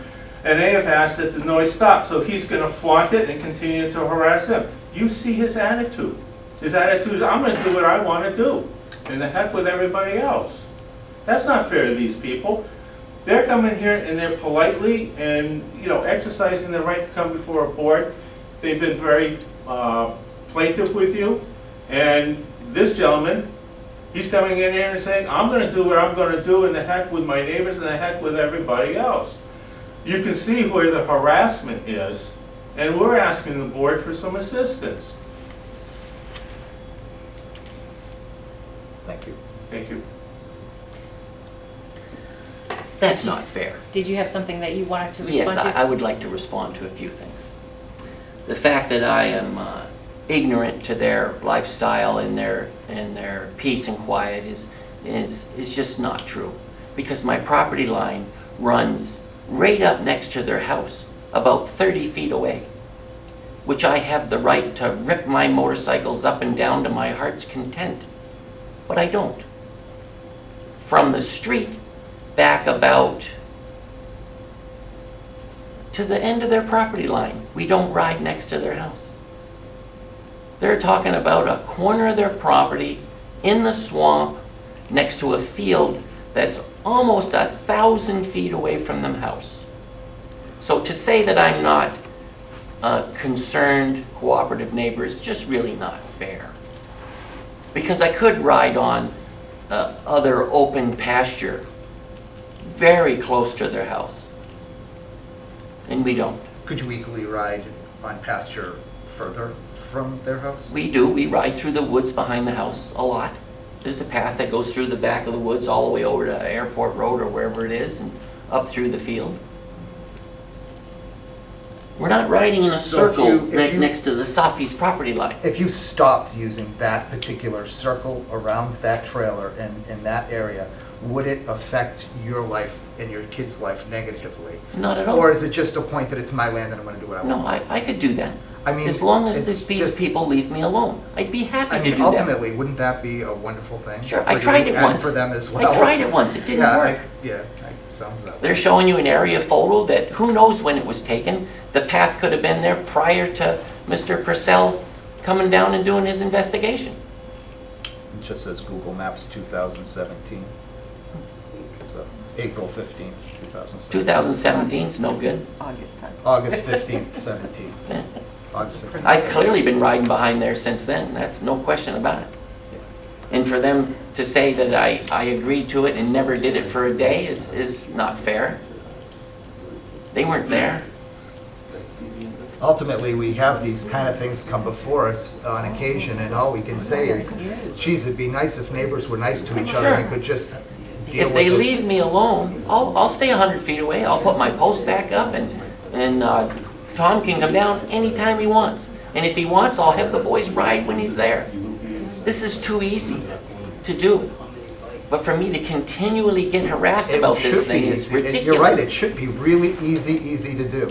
and they have asked that the noise stop. So he's going to flaunt it and continue to harass them. You see his attitude. His attitude is, I'm going to do what I want to do. And the heck with everybody else. That's not fair to these people. They're coming here and they're politely and, you know, exercising their right to come before a board. They've been very plaintive with you. And this gentleman, he's coming in here and saying, I'm going to do what I'm going to do, and the heck with my neighbors and the heck with everybody else. You can see where the harassment is, and we're asking the board for some assistance. Thank you. Thank you. That's not fair. Did you have something that you wanted to Yes, respond to? I would like to respond to a few things. The fact that I am ignorant to their lifestyle and their peace and quiet is just not true. Because my property line runs right up next to their house, about 30 feet away, which I have the right to rip my motorcycles up and down to my heart's content. But I don't. From the street back about to the end of their property line, we don't ride next to their house. They're talking about a corner of their property in the swamp next to a field that's almost 1,000 feet away from the house. So to say that I'm not a concerned, cooperative neighbor is just really not fair. Because I could ride on other open pasture very close to their house. And we don't. Could you equally ride on pasture further from their house? We do. We ride through the woods behind the house a lot. There's a path that goes through the back of the woods all the way over to Airport Road or wherever it is and up through the field. We're not riding in a So if circle if you- next to the Safi's property line. If you stopped using that particular circle around that trailer in that area, would it affect your life and your kid's life negatively? Not at all. Or is it just a point that it's my land and I'm going to do what I want? No, I could do that. I mean, As long as it's these just- people leave me alone. I'd be happy I to mean, do that. ultimately, wouldn't that be a wonderful thing? Sure, for I you tried it and once. for them as well? I tried it once, it didn't Yeah, work. sounds that way. They're showing you an area photo that who knows when it was taken. The path could have been there prior to Mr. Purcell coming down and doing his investigation. It just says Google Maps 2017. So, April 15th, 2017. 2017's no good. August 10th. August 15th, 17. Yeah. August 15th. I've clearly been riding behind there since then, that's no question about it. And for them to say that I agreed to it and never did it for a day is not fair. They weren't there. Ultimately, we have these kind of things come before us on occasion, and all we can say is, geez, it'd be nice if neighbors were nice to each other and Sure. could just deal If with they this. leave me alone, I'll stay 100 feet away, I'll put my post back up and Tom can come down anytime he wants. And if he wants, I'll have the boys ride when he's there. This is too easy to do. But for me to continually get harassed It about should this be thing is easy. ridiculous. You're right, it should be really easy to do.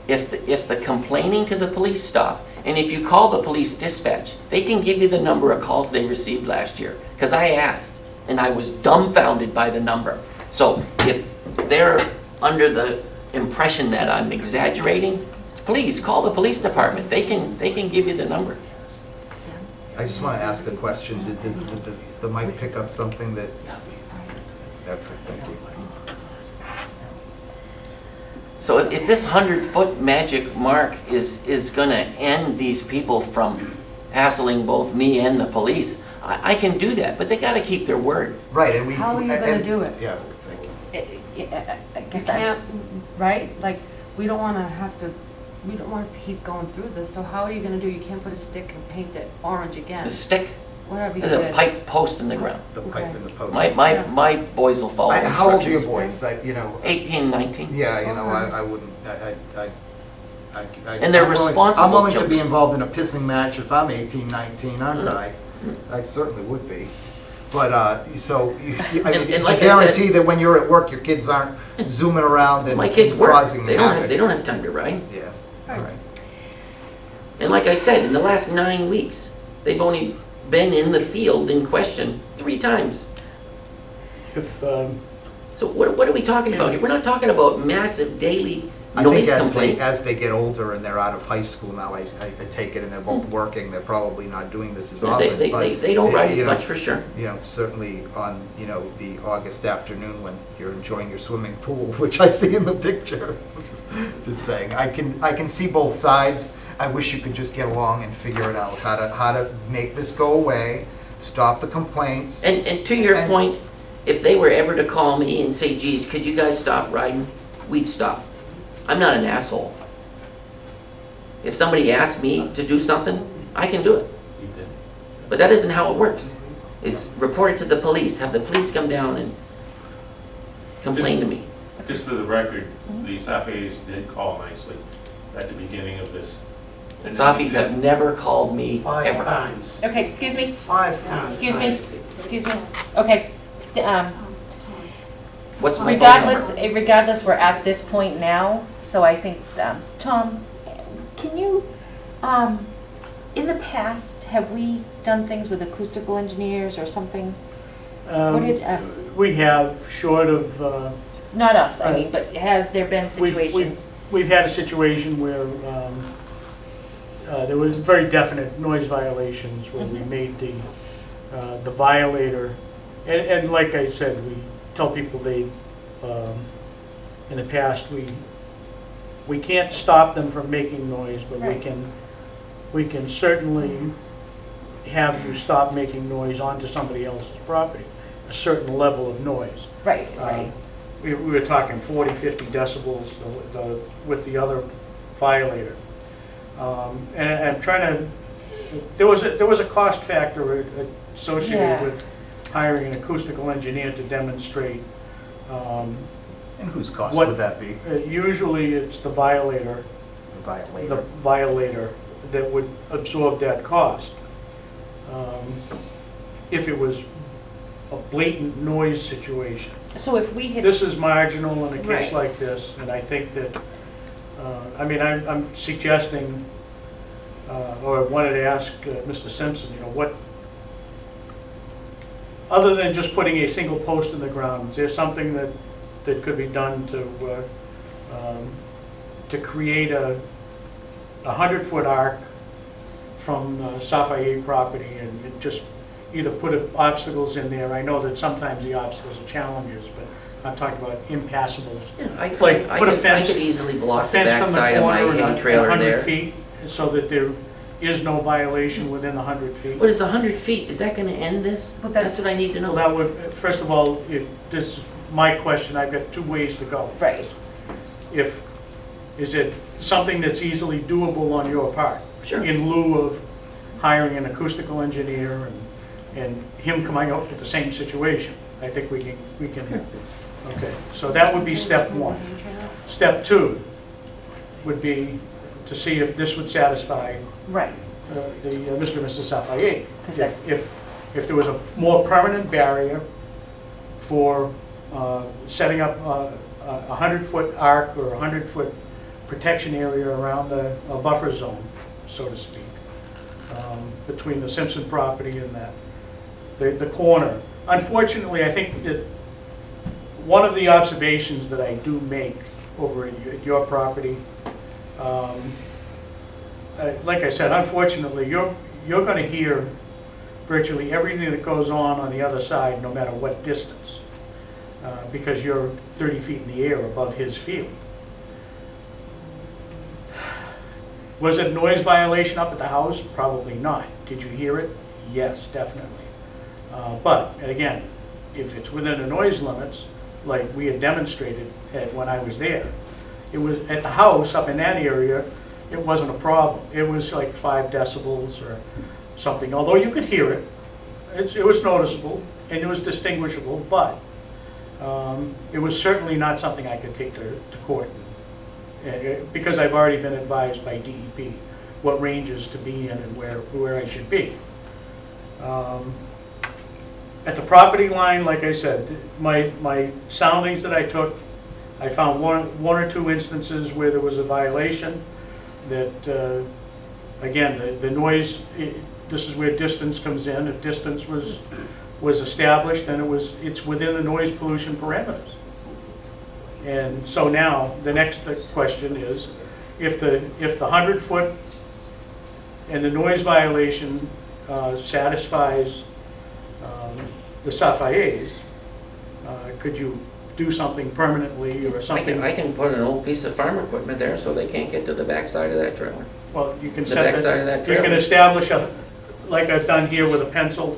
If the complaining to the police stop, and if you call the police dispatch, they can give you the number of calls they received last year. Because I asked, and I was dumbfounded by the number. So if they're under the impression that I'm exaggerating, please call the police department. They can give you the number. I just want to ask a question. Did the mic pick up something that? Okay, thank you. So if this 100-foot magic mark is going to end these people from hassling both me and the police, I can do that, but they got to keep their word. Right, and we. How are you gonna do it? Yeah, thank you. I You guess I, can't, right? Like, we don't wanna have to, we don't want to keep going through this, so how are you gonna do? You can't put a stick and paint it orange again, The stick, whatever you there's a did. pipe post in the ground. The pipe in the post. My boys will follow How old are your instructions. boys? You know. 18, 19. Yeah, you know, Okay. I wouldn't, And they're I'm willing- responsible I'm willing to children. be involved in a pissing match if I'm 18, 19, aren't I? I certainly would be. But, so, I mean, And like to I said- guarantee that when you're at work, your kids aren't zooming around and My kids work, causing they don't havoc. have time to ride. Yeah, all right. And like I said, in the last 9 weeks, they've only been in the field in question 3 times. If, So what are we talking about here? We're not talking about massive daily I think noise as complaints. as they get older and they're out of high school now, I take it, and they're both working, they're probably not doing this as often. They don't ride as you know, much for sure. You know, certainly on, you know, the August afternoon when you're enjoying your swimming pool, which I see in the picture. Just saying, I can see both sides. I wish you could just get along and figure it out, how to make this go away, stop the complaints. And to your And- point, if they were ever to call me and say, geez, could you guys stop riding? We'd stop. I'm not an asshole. If somebody asks me to do something, I can do it. But that isn't how it works. It's report it to the police, have the police come down and complain to me. Just for the record, the Safes did call nicely at the beginning of this. And then Safis have never called me ever. times. okay, excuse me, 5 times. excuse me, okay. What's my phone Regardless, number? regardless, we're at this point now, so I think, Tom, can you, in the past, have we done things with acoustical engineers or something? What did, we have, short of, not us, I mean, but has there been situations? we've had a situation where there was very definite noise violations where we made the violator, and like I said, we tell people in the past, we can't stop them from making noise, but Right. we can certainly have you stop making noise onto somebody else's property, a certain level of noise. Right, right, We were talking 40, 50 decibels with the other violator. And I'm trying to, there was a cost factor associated Yeah. with hiring an acoustical engineer to demonstrate. And whose cost What- would that be? Usually it's the violator that would absorb that cost. If it was a blatant noise situation. so if we had, This is marginal in a case Right. like this, and I think that, I mean, I'm suggesting, or I wanted to ask Mr. Simpson, you know, what, other than just putting a single post in the ground, is there something that could be done to create a 100-foot arc from Safayette property and just either put obstacles in there? I know that sometimes the obstacles are challenges, but I'm talking about impassable. I Like, put a fence- could easily block the Fence from the backside of my corner hay at trailer 100 there. feet, so that there is no violation within the 100 feet. What is 100 feet? Is that going to end this? But that's- That's what I need to Well, know. that would, first of all, this is my question, I've got 2 ways to go. right, Is it something that's easily doable on your part? Sure. In lieu of hiring an acoustical engineer and him coming out with the same situation? I think we can, okay. So that would be step 1. Step 2 would be to see if this would satisfy right, Mr. and Mrs. Safayette. 'Cause that's- If there was a more permanent barrier for setting up a 100-foot arc or a 100-foot protection area around a buffer zone, so to speak, between the Simpson property and the corner. Unfortunately, I think that one of the observations that I do make over at your property, like I said, unfortunately, you're going to hear virtually everything that goes on the other side, no matter what distance, because you're 30 feet in the air above his field. Was it a noise violation up at the house? Probably not. Did you hear it? Yes, definitely. But again, if it's within the noise limits, like we had demonstrated when I was there, it was at the house up in that area, it wasn't a problem. It was like 5 decibels or something, although you could hear it. It was noticeable and it was distinguishable, but it was certainly not something I could take to court, because I've already been advised by DEP what ranges to be in and where I should be. At the property line, like I said, my soundings that I took, I found one or two instances where there was a violation that, again, the noise, this is where distance comes in. If distance was established, then it's within the noise pollution parameters. And so now, the next question is, if the 100-foot and the noise violation satisfies the SAFIAs, could you do something permanently or something? I can put an old piece of farm equipment there so they can't get to the backside of that trailer. Well, you can The backside of that you can trailer. establish like I've done here with a pencil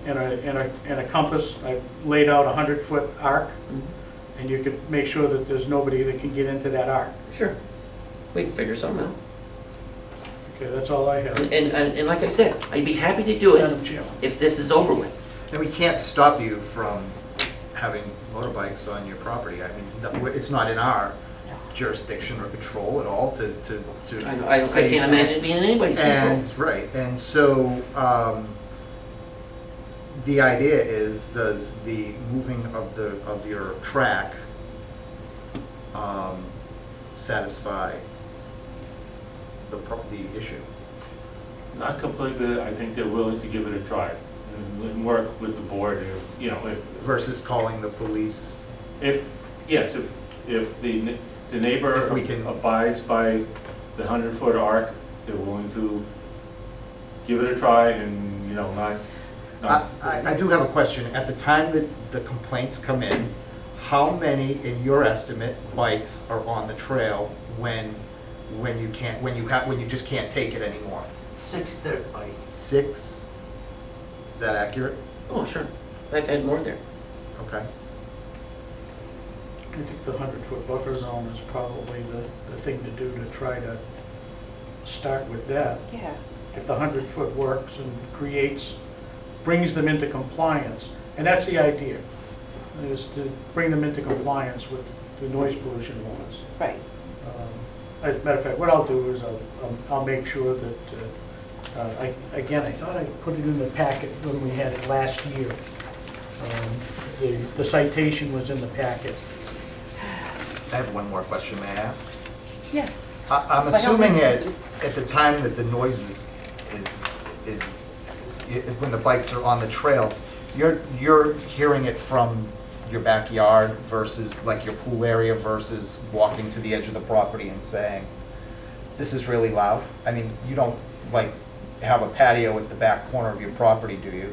and a compass. I've laid out a 100-foot arc, and you could make sure that there's nobody that can get into that arc. Sure. We can figure something out. Okay, that's all I have. And like I said, I'd be happy to do it Madam Chair. if this is over with. And we can't stop you from having motorbikes on your property. I mean, it's not in our jurisdiction or control at all to I say- can't imagine it being in anybody's control. And, right, and so, the idea is, does the moving of your track, satisfy the issue? Not completely, I think they're willing to give it a try and work with the board, you know, Versus calling the police? if the neighbor If we can- abides by the 100-foot arc, they're willing to give it a try and, you know, not. I do have a question. At the time that the complaints come in, how many, in your estimate, bikes are on the trail when you just can't take it anymore? 6 dirt bikes. 6? Is that accurate? Oh, sure. I've had more there. Okay. I think the 100-foot buffer zone is probably the thing to do to try to start with that. Yeah. If the 100-foot works and brings them into compliance, and that's the idea, is to bring them into compliance with the noise pollution laws. Right. As a matter of fact, what I'll do is I'll make sure that, again, I thought I put it in the packet when we had it last year. The citation was in the packet. I have one more question, may I ask? Yes. I'm By all assuming means. at the time that the noise is when the bikes are on the trails, you're hearing it from your backyard versus like your pool area versus walking to the edge of the property and saying, this is really loud? I mean, you don't like have a patio at the back corner of your property, do you?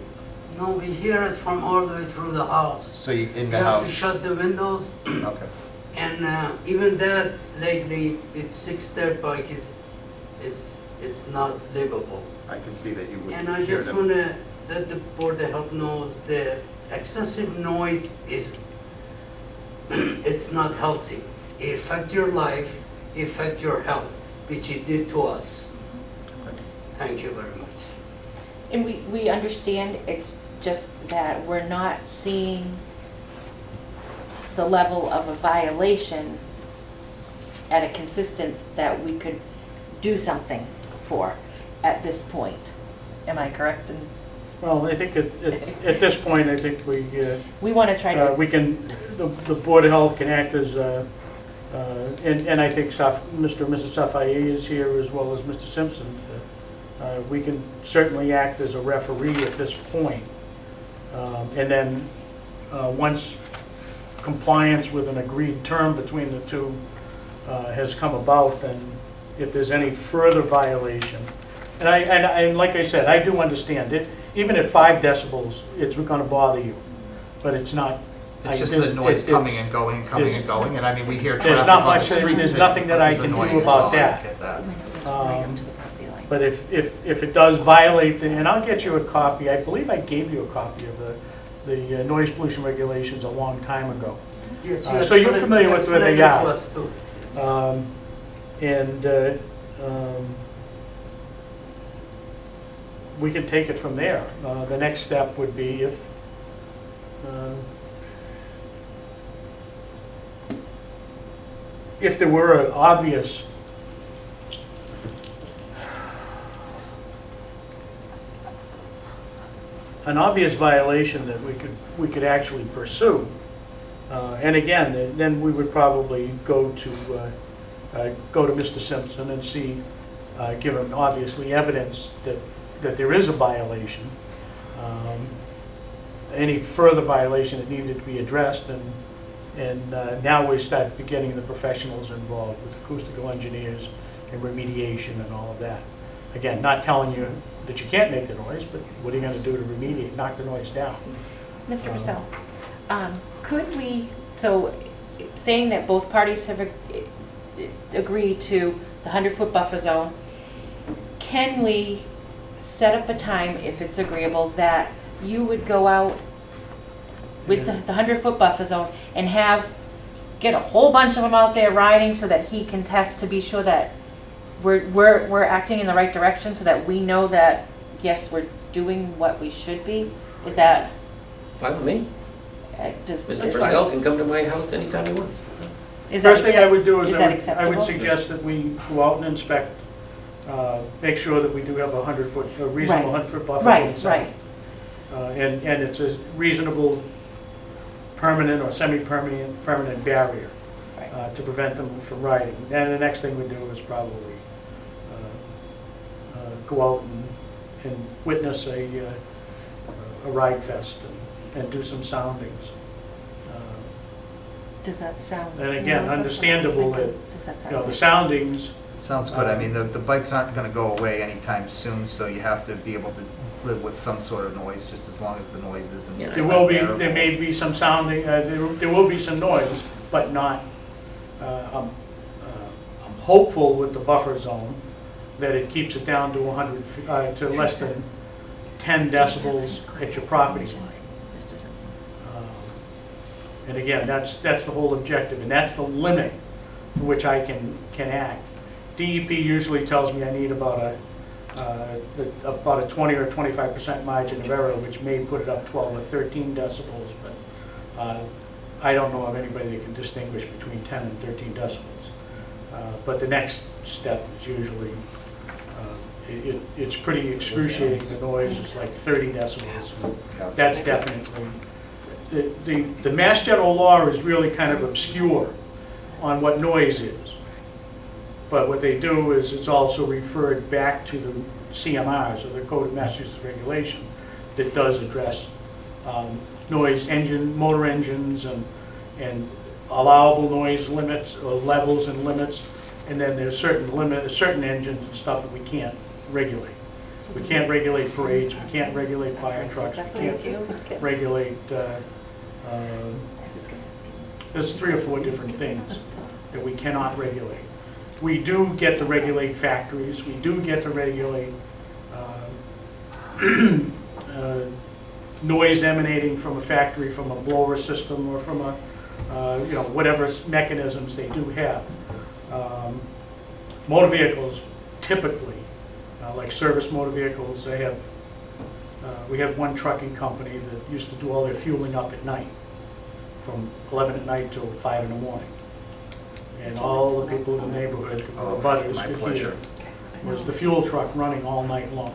No, we hear it from all the way through the house. So you, in You the have to house? shut the windows, Okay. and even that lately with 6 dirt bike it's not livable. I can see that you would And I hear just them. want to let the board of health knows the excessive noise is it's not healthy. It affects your life, it affects your health, which it did to us. Thank you very much. And we understand, it's just that we're not seeing the level of a violation at a consistent that we could do something for at this point. Am I correct in Well, I think at this point, I think We want to try to, we can, the Board of Health can act as, and I think Mr. and Mrs. Safai is here as well as Mr. Simpson. We can certainly act as a referee at this point. And then, once compliance with an agreed term between the two has come about, then if there's any further violation, and like I said, I do understand it, even at 5 decibels, it's going to bother you, but it's not. It's just the noise coming and going, and I mean, we hear traffic not on the much, streets. there's nothing that I is can annoying do as well. about I that. get that. right up to the property line. But if it does violate, and I'll get you a copy, I believe I gave you a copy of the noise pollution regulations a long time ago. Yes, So you're familiar with where they are. explained it to us too. And we can take it from there. The next step would be if there were an obvious violation that we could actually pursue. And again, then we would probably go to Mr. Simpson and see, give him obviously evidence that there is a violation. Any further violation that needed to be addressed, and now we start getting the professionals involved with acoustical engineers and remediation and all of that. Again, not telling you that you can't make the noise, but what are you going to do to remediate, knock the noise down? Mr. Russell, could we, so saying that both parties have agreed to the 100-foot buffer zone, can we set up a time, if it's agreeable, that you would go out with the 100-foot buffer zone and get a whole bunch of them out there riding so that he can test to be sure that we're acting in the right direction, so that we know that, yes, we're doing what we should be? Is that, Fine with me. does, Mr. Purcell can come to my house anytime he wants. is that First thing I would do is is I that would acceptable? suggest that we go out and inspect, make sure that we do have a 100-foot, a reasonable Right. 100-foot buffer. Right, inside. right. And it's a reasonable permanent or semi-permanent barrier Right. to prevent them from riding. And the next thing we do is probably go out and witness a ride fest and do some soundings. Does that sound? And again, understandable that, Does that you sound know, the good? soundings, Sounds good. I mean, the bikes aren't gonna go away anytime soon, so you have to be able to live with some sort of noise, just as long as the noise isn't. Yeah. there may be some sounding, there will be some noise, but not, I'm hopeful with the buffer zone that it keeps it down to 100, to less than 10 decibels at your property line. And again, that's the whole objective, and that's the limit to which I can act. DEP usually tells me I need about a 20 or 25% margin of error, which may put it up 12 or 13 decibels, but I don't know of anybody that can distinguish between 10 and 13 decibels. But the next step is usually, it's pretty excruciating. The noise is like 30 decibels. That's definitely, the Mass General Law is really kind of obscure on what noise is. But what they do is it's also referred back to the CMRs, or the Code of Massachusetts Regulation, that does address noise, motor engines, and allowable noise limits, or levels and limits. And then there's certain engines and stuff that we can't regulate. We can't regulate parades, we can't regulate fire trucks, we can't regulate, there's 3 or 4 different things that we cannot regulate. We do get to regulate factories, we do get to regulate noise emanating from a factory, from a blower system, or from a, whatever mechanisms they do have. Motor vehicles, typically, like service motor vehicles, they have, we have one trucking company that used to do all their fueling up at night, from 11 at night till 5 in the morning. And all the people in the neighborhood, the butters My could pleasure. hear, was the fuel truck running all night long.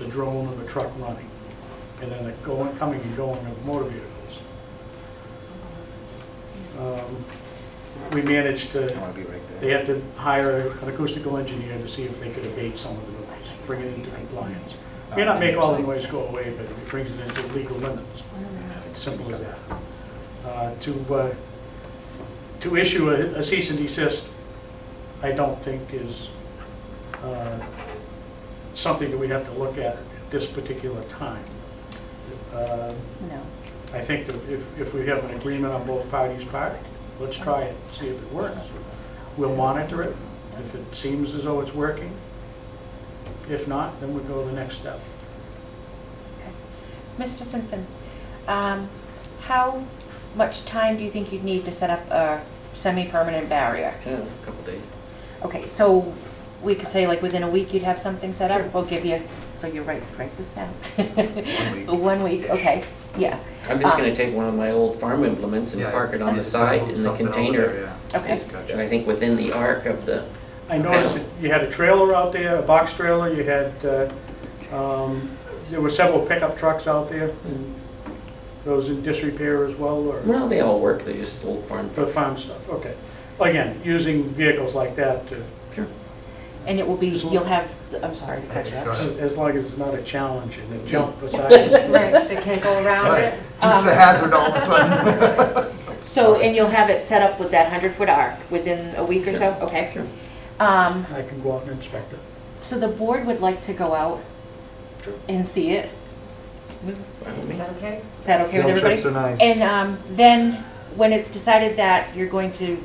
the drone or the truck running, and then the coming and going of motor vehicles. We managed to, I want to be right they there. had to hire an acoustical engineer to see if they could abate some of the noise, bring it into compliance. May not make all the noise go away, but it brings it into legal limits. Simple as that. To issue a cease and desist, I don't think is something that we have to look at this particular time. No. I think that if we have an agreement on both parties' part, let's try it, see if it works. We'll monitor it. If it seems as though it's working, if not, then we'll go to the next step. Mr. Simpson, how much time do you think you'd need to set up a semi-permanent barrier? Yeah, a couple days. Okay, so we could say like within a week you'd have something set up? Sure. We'll give you, so you write this down. 1 week. 1 week, okay, yeah. I'm just gonna take one of my old farm implements and Yeah, park it on the just gotta side move in the something over container. there, yeah. Okay. Gotcha. I think within the arc of the, I noticed that you had a trailer out there, a box trailer, you had, there were several pickup trucks out there, and those in disrepair as well, or well, they all work, they just old farm for truck. farm stuff, okay. Again, using vehicles like that to, Sure. And it will be, you'll have, I'm sorry to cut you Go off. ahead. as long as it's not a challenge and a jump beside it. Right, they can't go around Right. it. Dukes a hazard all of a sudden. So, and you'll have it set up with that 100-foot arc within a week or so? Sure. Okay. Sure. I can go out and inspect it. So the board would like to go out Sure. and see it. Fine with me. Is that okay? Is that okay with Field everybody? trips are nice. And then, when it's decided that you're going to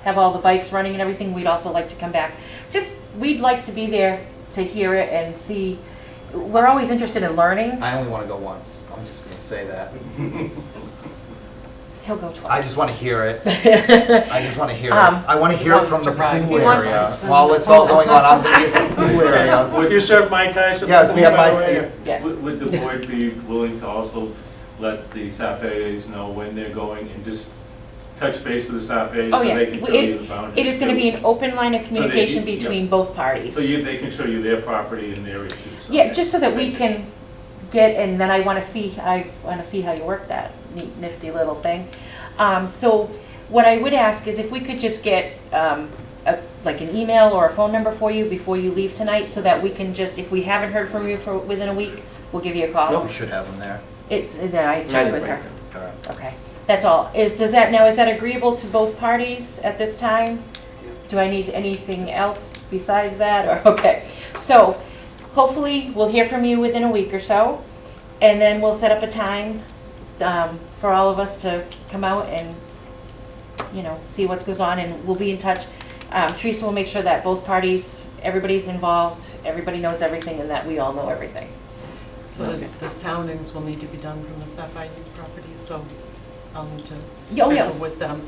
have all the bikes running and everything, we'd also like to come back. Just, we'd like to be there to hear it and see. We're always interested in learning. I only want to go once. I'm just going to say that. He'll go twice. I just want to hear it. I just want to hear it. I want to hear it from the pool He wants area. to- While it's all going on, I'm going to be at the pool area. Would you serve Mai Tais? Yeah, we have by the Mai way? Tai. Yeah. Would the board be willing to also let the SAFAs know when they're going and just touch base with the SAFAs Oh, so yeah. they can tell you the boundaries? It is going to be an open line of communication yeah. between both parties. So they can show you their property and their issues. Yeah, just so that we can get, and then I want to see how you work that neat, nifty little thing. So what I would ask is if we could just get like an email or a phone number for you before you leave tonight, so that we can just, if we haven't heard from you for within a week, we'll give you a call. We should have them there. It's, then I I checked didn't with write her. them. All right. Okay, that's all. Is that agreeable to both parties at this time? Do I need anything else besides that, or, okay. So, hopefully, we'll hear from you within a week or so, and then we'll set up a time for all of us to come out and, see what goes on, and we'll be in touch. Teresa will make sure that both parties, everybody's involved, everybody knows everything, and that we all know everything. So the soundings will need to be done from the Sapphire's property, so I'll need to Yeah, schedule with them.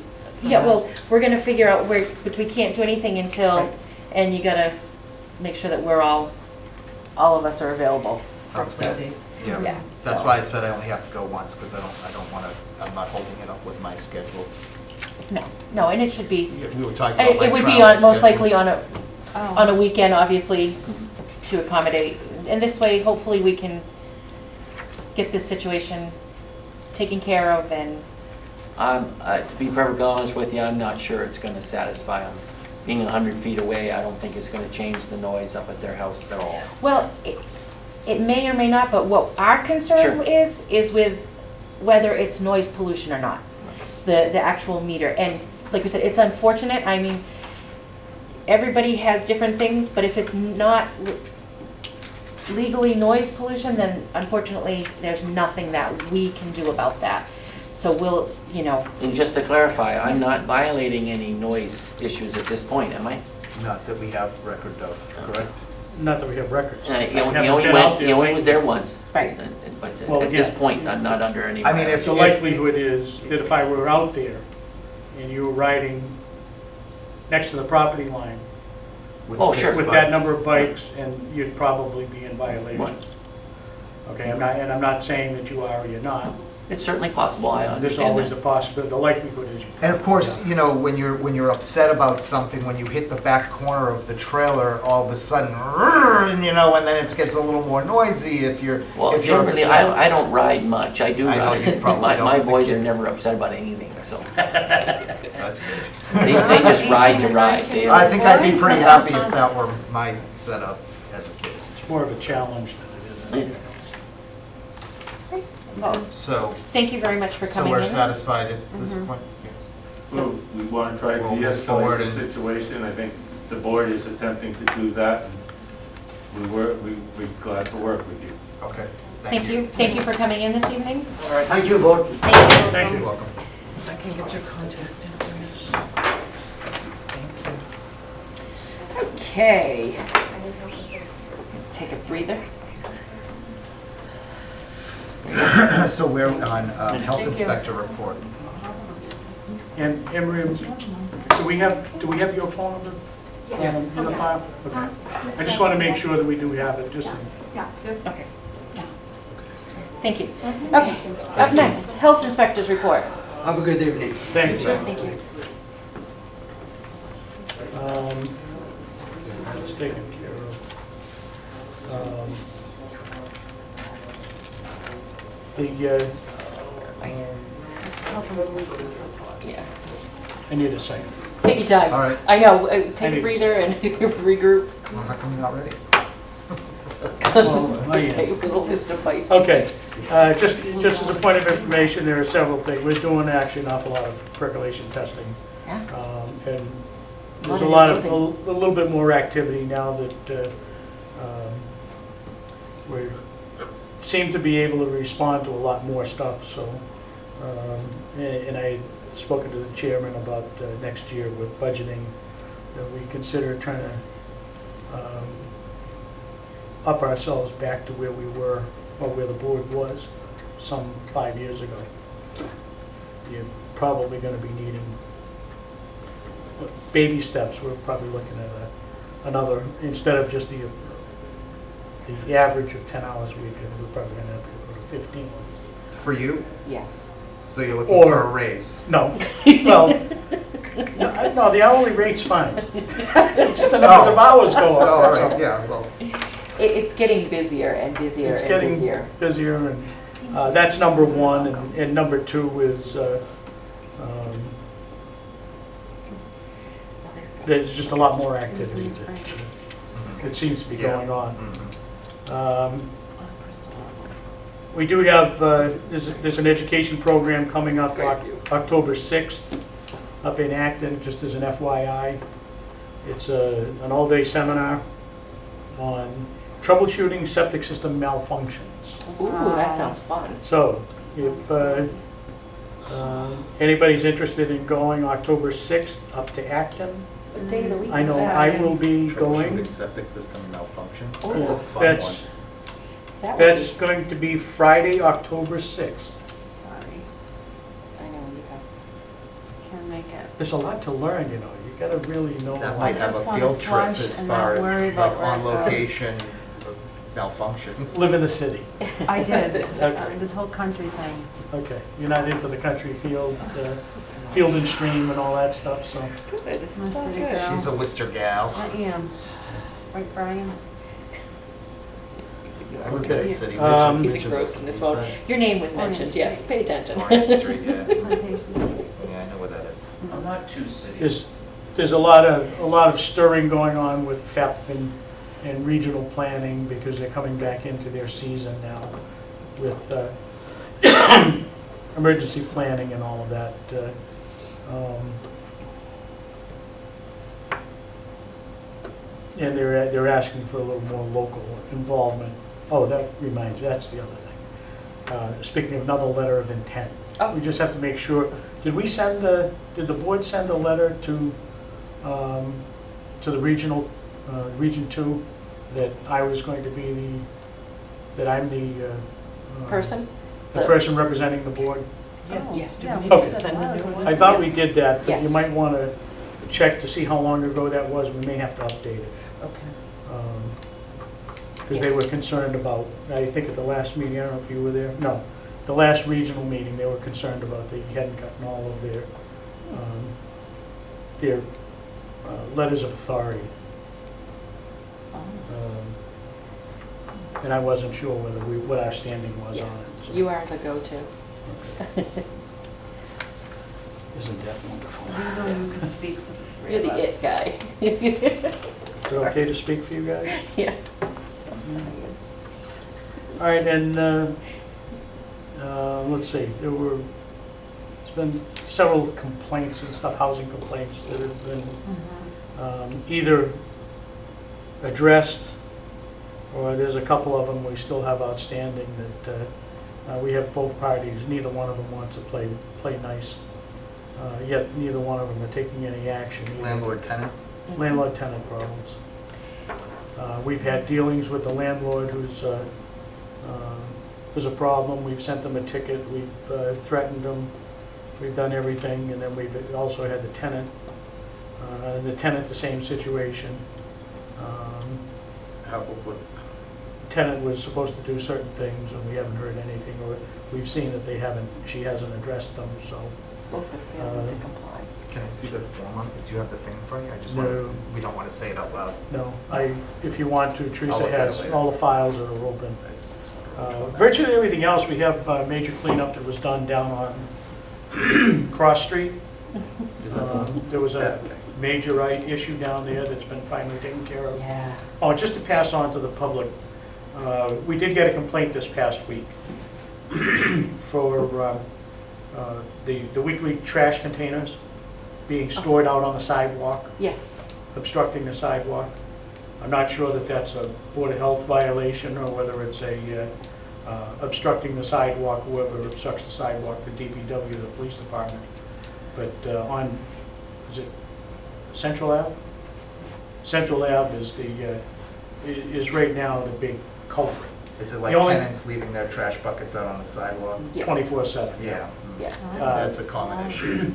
Yeah, well, we're gonna figure out but we can't do anything until, Right. and you gotta make sure that we're all of us are available. Sounds For the good. date. Yeah. That's so- why I said I only have to go once, because I don't want to, I'm not holding it up with my schedule. No, and it should be, We were talking about my it would be travel most schedule. likely on a weekend, obviously, to accommodate. And this way, hopefully, we can get this situation taken care of, and, To be perfectly honest with you, I'm not sure it's gonna satisfy them. Being 100 feet away, I don't think it's gonna change the noise up at their house at all. well, it may or may not, but what our concern Sure. is with whether it's noise pollution or not, the actual meter. And like we said, it's unfortunate, I mean, everybody has different things, but if it's not legally noise pollution, then unfortunately, there's nothing that we can do about that. So we'll, And just to clarify, I'm not violating any noise issues at this point, am I? Not that we have record of, correct? Not that we have records. He I haven't only been out there was there once. Right. But Well, at this yeah. point, I'm not under any. I mean, if- The likelihood is that if I were out there and you were riding next to the property line With Oh, 6 sure. with bikes. that number of bikes, and you'd probably be in violation. Okay, I'm not saying that you are or you're not. It's certainly possible, I There's understand always a that. possibility, the likelihood is. And of course, you know, when you're upset about something, when you hit the back corner of the trailer, all of a sudden, and you know, and then it gets a little more noisy if you're Well, if you're generally, upset. I don't ride much, I do I know ride. you probably My don't, my but the boys are kids- never upset about anything, so That's good. they just ride to ride. They I don't- think I'd be pretty happy if that were my setup as a kid. It's more of a challenge than it is anything else. So, Thank you very much for so coming we're in. satisfied at this Mhm. point? So we want to try to We'll move forward de-escalate the and- situation. I think the board is attempting to do that. We're glad to work with you. Okay, Thank you. Thank you for coming in this evening. All right, Thank you, board. Thank you. Thank you're you. welcome. I can get your contact information. Thank you. Okay. Take a breather. So we're on health Thank you. inspector report. And Miriam, do we have your phone number? Yes. In the file? Okay. I just want to make sure that we do have it, just. Okay. Thank you. Okay, up next, health inspector's report. Have a good evening. Thanks. Thank you. That's taken care of. Yeah. I need a second. Take your time. All right. I know, I take a need- breather and regroup. Well, how come you're not ready? Oh, I am. Okay, it was a list of places. Okay, just as a point of information, there are several things. We're doing actually an awful lot of percolation testing. Yeah. And there's Lot a of lot of, building. a little bit more activity now that we seem to be able to respond to a lot more stuff, so. And I had spoken to the chairman about next year with budgeting, that we consider trying to up ourselves back to where we were, or where the board was some 5 years ago. You're probably going to be needing baby steps. We're probably looking at another, instead of just the average of 10 hours a week, we're probably going to have to go to 15. For you? Yes. So you're looking Or- for a raise? No, well, no, the hourly rate's fine. It's just the numbers of hours go Oh, up, all that's right, all. yeah, well, It's getting busier and busier It's and getting busier. busier, and that's number one, and number two is, there's just a lot more activity that seems to be Yeah. going on. mhm. We do have, there's an education program coming up October 6th up in Acton, just as an FYI. It's an all-day seminar on troubleshooting septic system malfunctions. Ooh, that sounds fun. So if anybody's interested in going October 6th up to Acton, What day of the week I is know that? I will be going. Troubleshooting septic system malfunctions. Oh, That's a fun one. That would That's be- going to be Friday, October 6th. Sorry. I know you have. Can't make it. There's a lot to learn, you know. You gotta really know. That a might lot. have just a wanna field trip flush as and far not as worry like about where on it goes. location malfunctions. Live in the city. I did, Okay. this whole country thing. Okay, you're not into the country field and stream and all that stuff, so. Good. I'm a Sounds city good. girl. She's a Worcester gal. I am. Right, Brian? I would get a city. He's engrossed in his phone. Your name was mentioned, yes, pay attention. Orange Street, yeah. Plantation Street. Yeah, I know where that is. I'm not too city. There's a lot of stirring going on with FEP and regional planning, because they're coming back into their season now with emergency planning and all of that. And they're asking for a little more local involvement. Oh, that reminds me, that's the other thing. Speaking of another letter of intent, Oh. we just have to make sure, did the board send a letter to the regional, Region 2, that I was going to be that I'm the Person? the person representing the board? Yes, do Yeah, we we need Okay. to send a new one? I thought we did that, but you Yes. might want to check to see how long ago that was. We may have to update it. Okay. Because they were concerned about, I think at the last meeting, I don't know if you were there, no, the last regional meeting, they were concerned about they hadn't gotten all of their letters of authority. And I wasn't sure what our standing was Yeah. on it. so. You are the go-to. Isn't that wonderful? You know you can speak for the three You're of the us. it guy. Is it okay to speak for you guys? Yeah. All right, and let's see, there's been several complaints and stuff, housing complaints that have been either addressed, or there's a couple of them we still have outstanding that we have both parties, neither one of them wants to play nice, yet neither one of them are taking any action. either. Landlord-tenant? Landlord-tenant problems. We've had dealings with the landlord who's a problem. We've sent them a ticket, we've threatened them, we've done everything, and then we've also had the tenant. The same situation. Tenant was supposed to do certain things, and we haven't heard anything, or we've seen that she hasn't addressed them, so. Both are failing to comply. Can I see the form on it? Do you have the thing in front of you? I just No. want, we don't want to say it out loud. No, if you want to, I'll Teresa look at it has later. all the files that are open. Virtually everything else, we have major cleanup that was done down on Cross Street. Is that the one? There was Yeah, a okay. major issue down there that's been finally taken care of. Yeah. Oh, just to pass on to the public, we did get a complaint this past week for the weekly trash containers being stored out on the sidewalk, Yes. obstructing the sidewalk. I'm not sure that that's a Board of Health violation or whether it's obstructing the sidewalk, whoever obstructs the sidewalk, the DPW, the police department. But is it Central Ave? Central Ave is right now the big culprit, Is it like The only- tenants leaving their trash buckets out on the sidewalk? Yes. 24/7.24/7. Yeah. Yeah. That's a common issue.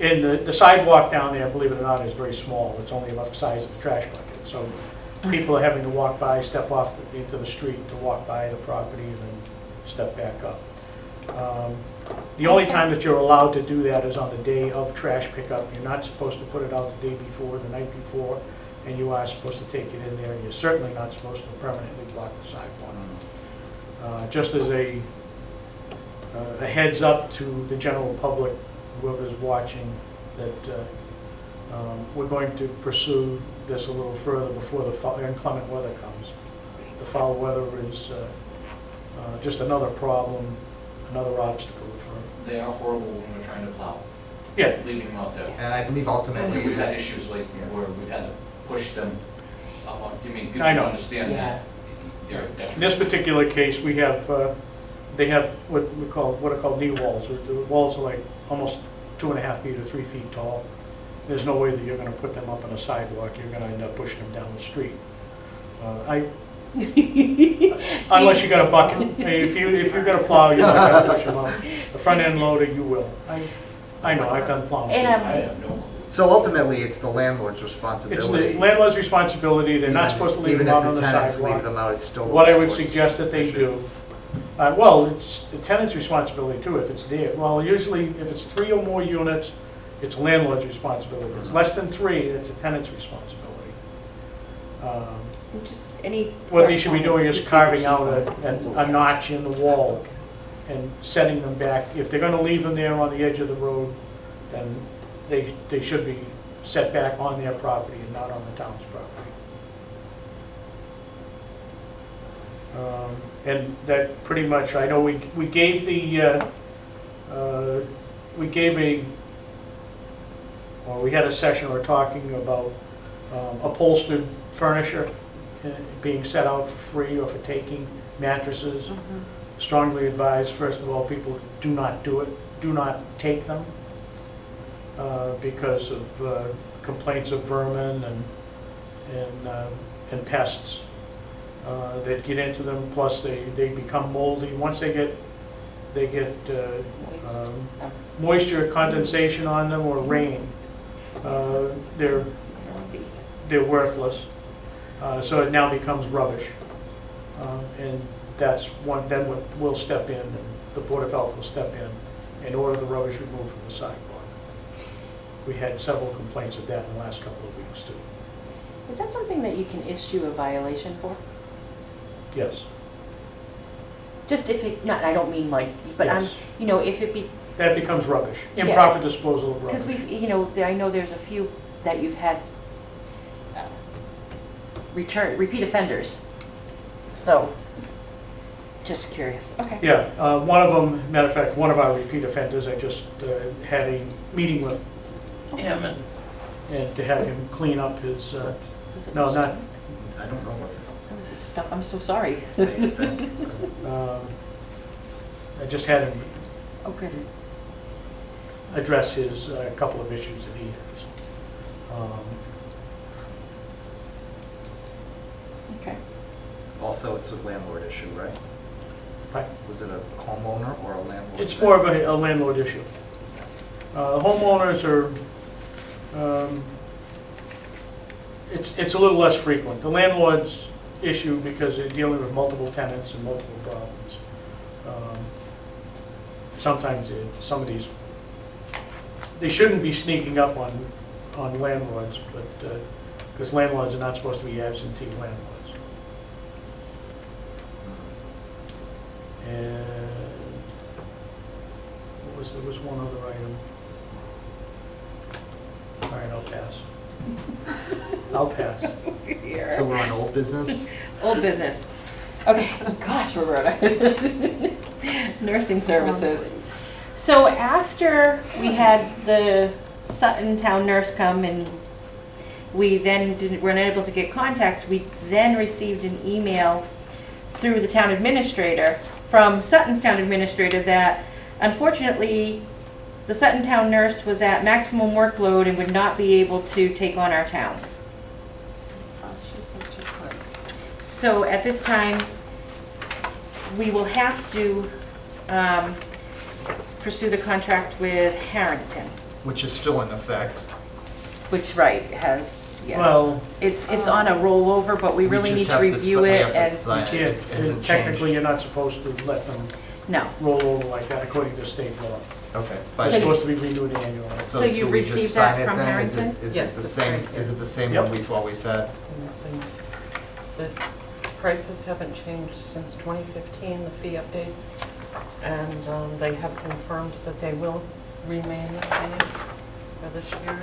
And the sidewalk down there, believe it or not, is very small. It's only about the size of the trash bucket. So people are having to walk by, step off into the street to walk by the property and then step back up. The only time that you're allowed to do that is on the day of trash pickup. You're not supposed to put it out the day before, the night before, and you are supposed to take it in there. You're certainly not supposed to permanently block the sidewalk. Just as a heads up to the general public, whoever's watching, that we're going to pursue this a little further before the inclement weather comes. The foul weather is just another problem, another obstacle for. They are horrible when we're trying to plow, Yeah, leaving them out there. And I believe ultimately, We've had it's- issues like where we've had to push them up on, I mean, people I know. understand that. They're in detrimental. this particular case, they have what are called knee walls. The walls are like almost 2.5 feet or 3 feet tall. There's no way that you're going to put them up on a sidewalk. You're going to end up pushing them down the street. Unless you got a bucket. I mean, if you're going to plow, you're not going to push them up. The front end loader, you will. I know. I've done plowing. And I have no clue. so ultimately, it's the landlord's It's responsibility. the landlord's responsibility. They're not supposed to leave them out on the Even if the tenants leave sidewalk. them out, it's still the What I would landlord's suggest that they issue. do, well, it's the tenant's responsibility too, if it's there. Well, usually, if it's 3 or more units, it's a landlord's responsibility. If it's less than 3, it's a tenant's responsibility. Just any. What they should be doing is carving out correspondence. a notch in the wall and setting them back. If they're gonna leave them there on the edge of the road, then they should be set back on their property and not on the town's property. And that pretty much, I know we gave we had a session where we were talking about upholstered furniture being set out for free or for taking, mattresses. Strongly advised, first of all, people do not do it, do not take them because of complaints of vermin and pests that get into them. Plus, they become moldy. Once they get moisture, condensation on them, or rain, they're worthless. So it now becomes rubbish, and that's one. Then we'll step in the Board of Health will step in and order the rubbish removed from the sidewalk. We had several complaints of that in the last couple of weeks too. Is that something that you can issue a violation for? Yes, Just if it, not, I don't mean like, but Yes. you know, if it be, that becomes rubbish, Yeah. improper disposal of because rubbish. we, you know, I know there's a few that you've had repeat offenders. So, just curious, okay. Yeah, one of them, matter of fact, one of our repeat offenders, I just had a meeting with him and to have him clean up his, no, not, I don't know what's it. That was just stuff, I'm so sorry. I just had him Oh, good. address his couple of issues that he has. Okay. Also, it's a landlord issue, right? Right. Was it a homeowner or a landlord? It's more of a landlord issue. Homeowners are, it's a little less frequent. The landlord's issue because they're dealing with multiple tenants and multiple problems. Sometimes some of these, they shouldn't be sneaking up on landlords, but, because landlords are not supposed to be absentee landlords. And there was one other item. All right, I'll pass. I'll pass. So we're on old business? Old business. Okay, gosh, Roberta. Nursing services. So after we had the Sutton Town nurse come and we then weren't able to get contact, we then received an email through the town administrator from Sutton's town administrator that unfortunately the Sutton Town nurse was at maximum workload and would not be able to take on our town. So at this time, we will have to pursue the contract with Harrington, Which is still in effect. which, right, has, yes. Well, It's on a rollover, but we really need to review it We have to and, sign it. you It can't, hasn't technically, changed. you're not supposed to let them no. roll over like that according to state law. Okay. It's But- supposed to be renewed annually. So you do we just received sign that it from then? Is it- Harrington? Is Yes, it the it's same, right here. is it the same Yep. one we've always had? And the prices haven't changed since 2015, the fee updates, and they have confirmed that they will remain the same for this year.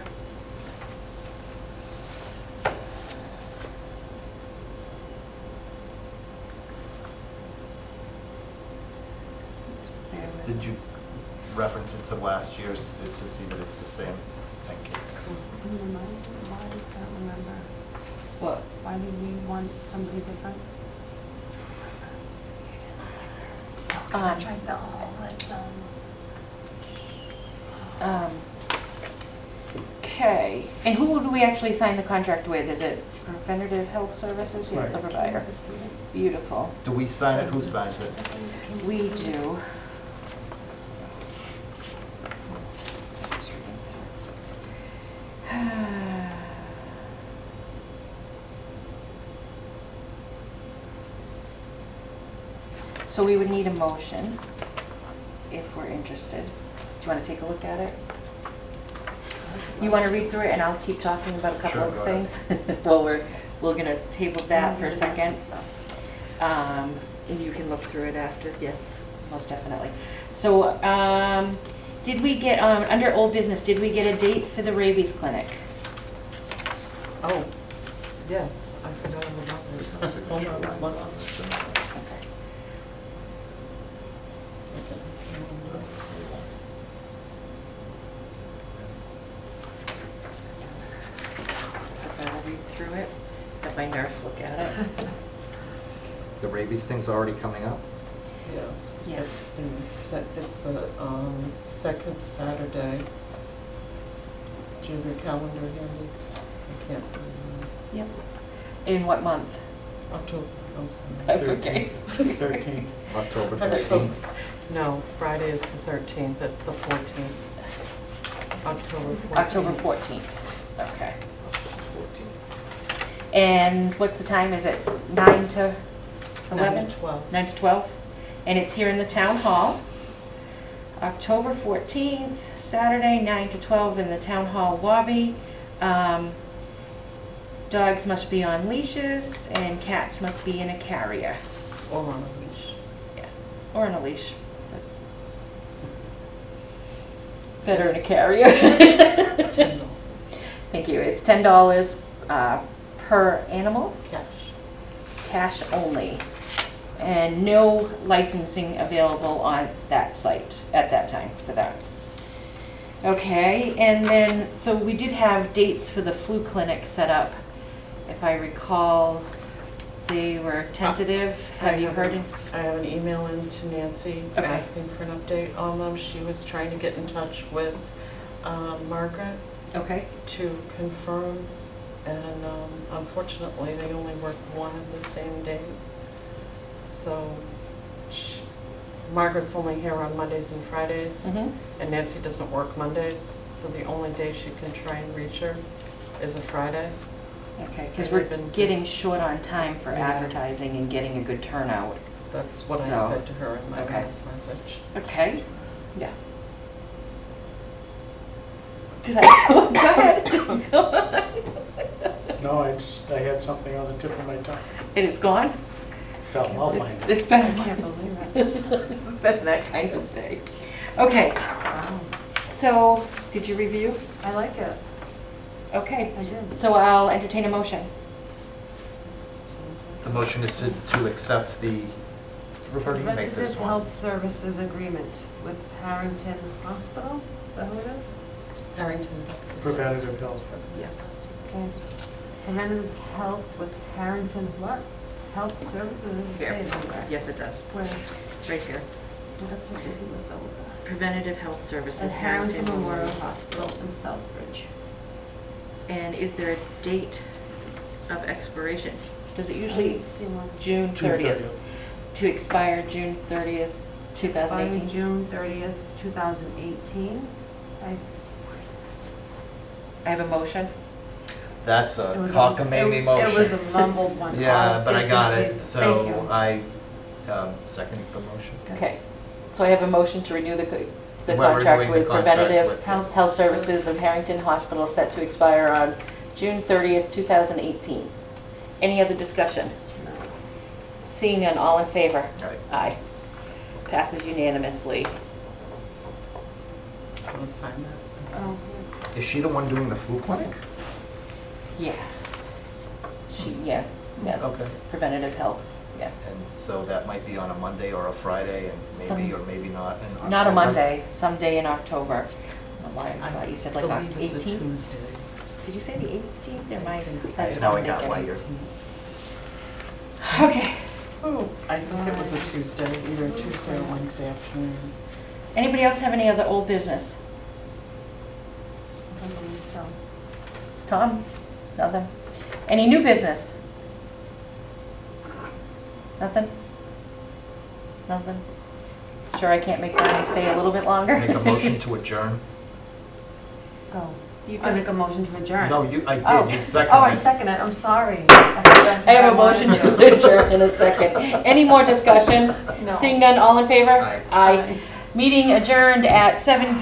Did you reference it to last year's to see that it's the same? Thank you. Why, I can't remember. What? Why did we want somebody different? Um, tried the whole, Okay, and who do we actually sign the contract with? Is it Preventative Health Services? Yeah, Right. the provider. Beautiful. Do we sign it? Who signs it? We do. So we would need a motion if we're interested. Do you want to take a look at it? You want to read through it and I'll keep talking about a couple Sure, of go ahead. things? Well, we're gonna table that for a second. And you can look through it after, yes, most definitely. So, did we get, under old business, did we get a date for the rabies clinic? Oh, yes, I forgot all about There's this. no signature Hold on, lines one- on this. Okay. Okay, I'll read through it, have my nurse look at it. The rabies thing's already coming up? Yes. Yes. It's the second Saturday. Do you have your calendar handy? I can't find Yep. In what month? it. October, I'm sorry. That's okay. 13th. October October- 13th? No, Friday is the 13th, that's the 14th. October 14th. October 14th, okay. 14th. And what's the time, is it 9 to 9 11? to 12. 9 to 12? And it's here in the town hall. October 14th, Saturday, 9 to 12 in the town hall lobby. Dogs must be on leashes and cats must be in a carrier Or on a leash. or on a leash. Better in a carrier. $10 Thank you. It's $10 per animal, cash. cash only. And no licensing available on that site at that time for that. Okay, and then, so we did have dates for the flu clinic set up. If I recall, they were tentative. Have you heard? I have an email in to Nancy Okay. asking for an update on them. She was trying to get in touch with Margaret Okay, to confirm, and unfortunately, they only work one of the same day. So Margaret's only here on Mondays and Fridays, mhm, and Nancy doesn't work Mondays, so the only day she can try and reach her is a Friday. okay, because And we're they've been getting just- short on time for Yeah. advertising and getting a good turnout. That's what So, I said to her in my okay. last message. Okay, yeah. Did I, go ahead. Go on. No, I had something on the tip of my tongue. And it's gone? Felt well, mine. It's been, I can't believe it. it's been that kind of day. Okay, so, did you review? I like it. Okay, I did. so I'll entertain a motion. The motion is to accept the, refer to you make this Preventative one. Health Services Agreement with Harrington Hospital, is that who it is? Harrington. Preventative health. Yeah. Okay. Preventative Health with Harrington what? Health Services? Doesn't say it anywhere. Yes, it does. Where? It's right here. That's what isn't it though? Preventative Health Services. At Harrington Memorial Hospital in Southbridge. And is there a date of expiration? Does it usually See one. June June 30th? To expire June 30th, Expiring 2018? June 30th, 2018. I have a motion. That's It a was cockamamie motion. It was a mumbled one. Yeah, but I It's got okay. it, Thank so you. I second the motion. Okay, so I have a motion to renew the Well, we're contract renewing the with contract Preventative with- Health Services of Harrington Hospital set to expire on June 30th, 2018. Any other discussion? Seeing none, all in favor? Right. Aye. Passes unanimously. Want to sign that? Oh, Is she the one doing the flu clinic? Yeah. Yeah, Okay. preventative health, yeah. And so that might be on a Monday or a Friday, and maybe Some- or maybe not in October? Not a Monday, someday in October. I don't know why I thought you said like believe it's a 18th? Tuesday. Did you say the 18th? There might be. That's Now what I I'm got thinking. later. Okay. I think it was a Tuesday, either Tuesday or Wednesday afternoon. Anybody else have any other old business? I don't believe so. Tom? Nothing? Any new business? Nothing? Nothing? Sure I can't make Brian stay a little bit longer? Make a motion to adjourn? Go. You I can make a motion to adjourn. No, I Oh. did, you seconded. Oh, I second it, I'm sorry. I I have a motion to adjourn in a second. Any more discussion? No. Seeing none, all in favor? Aye. Aye. Meeting adjourned at 7:00.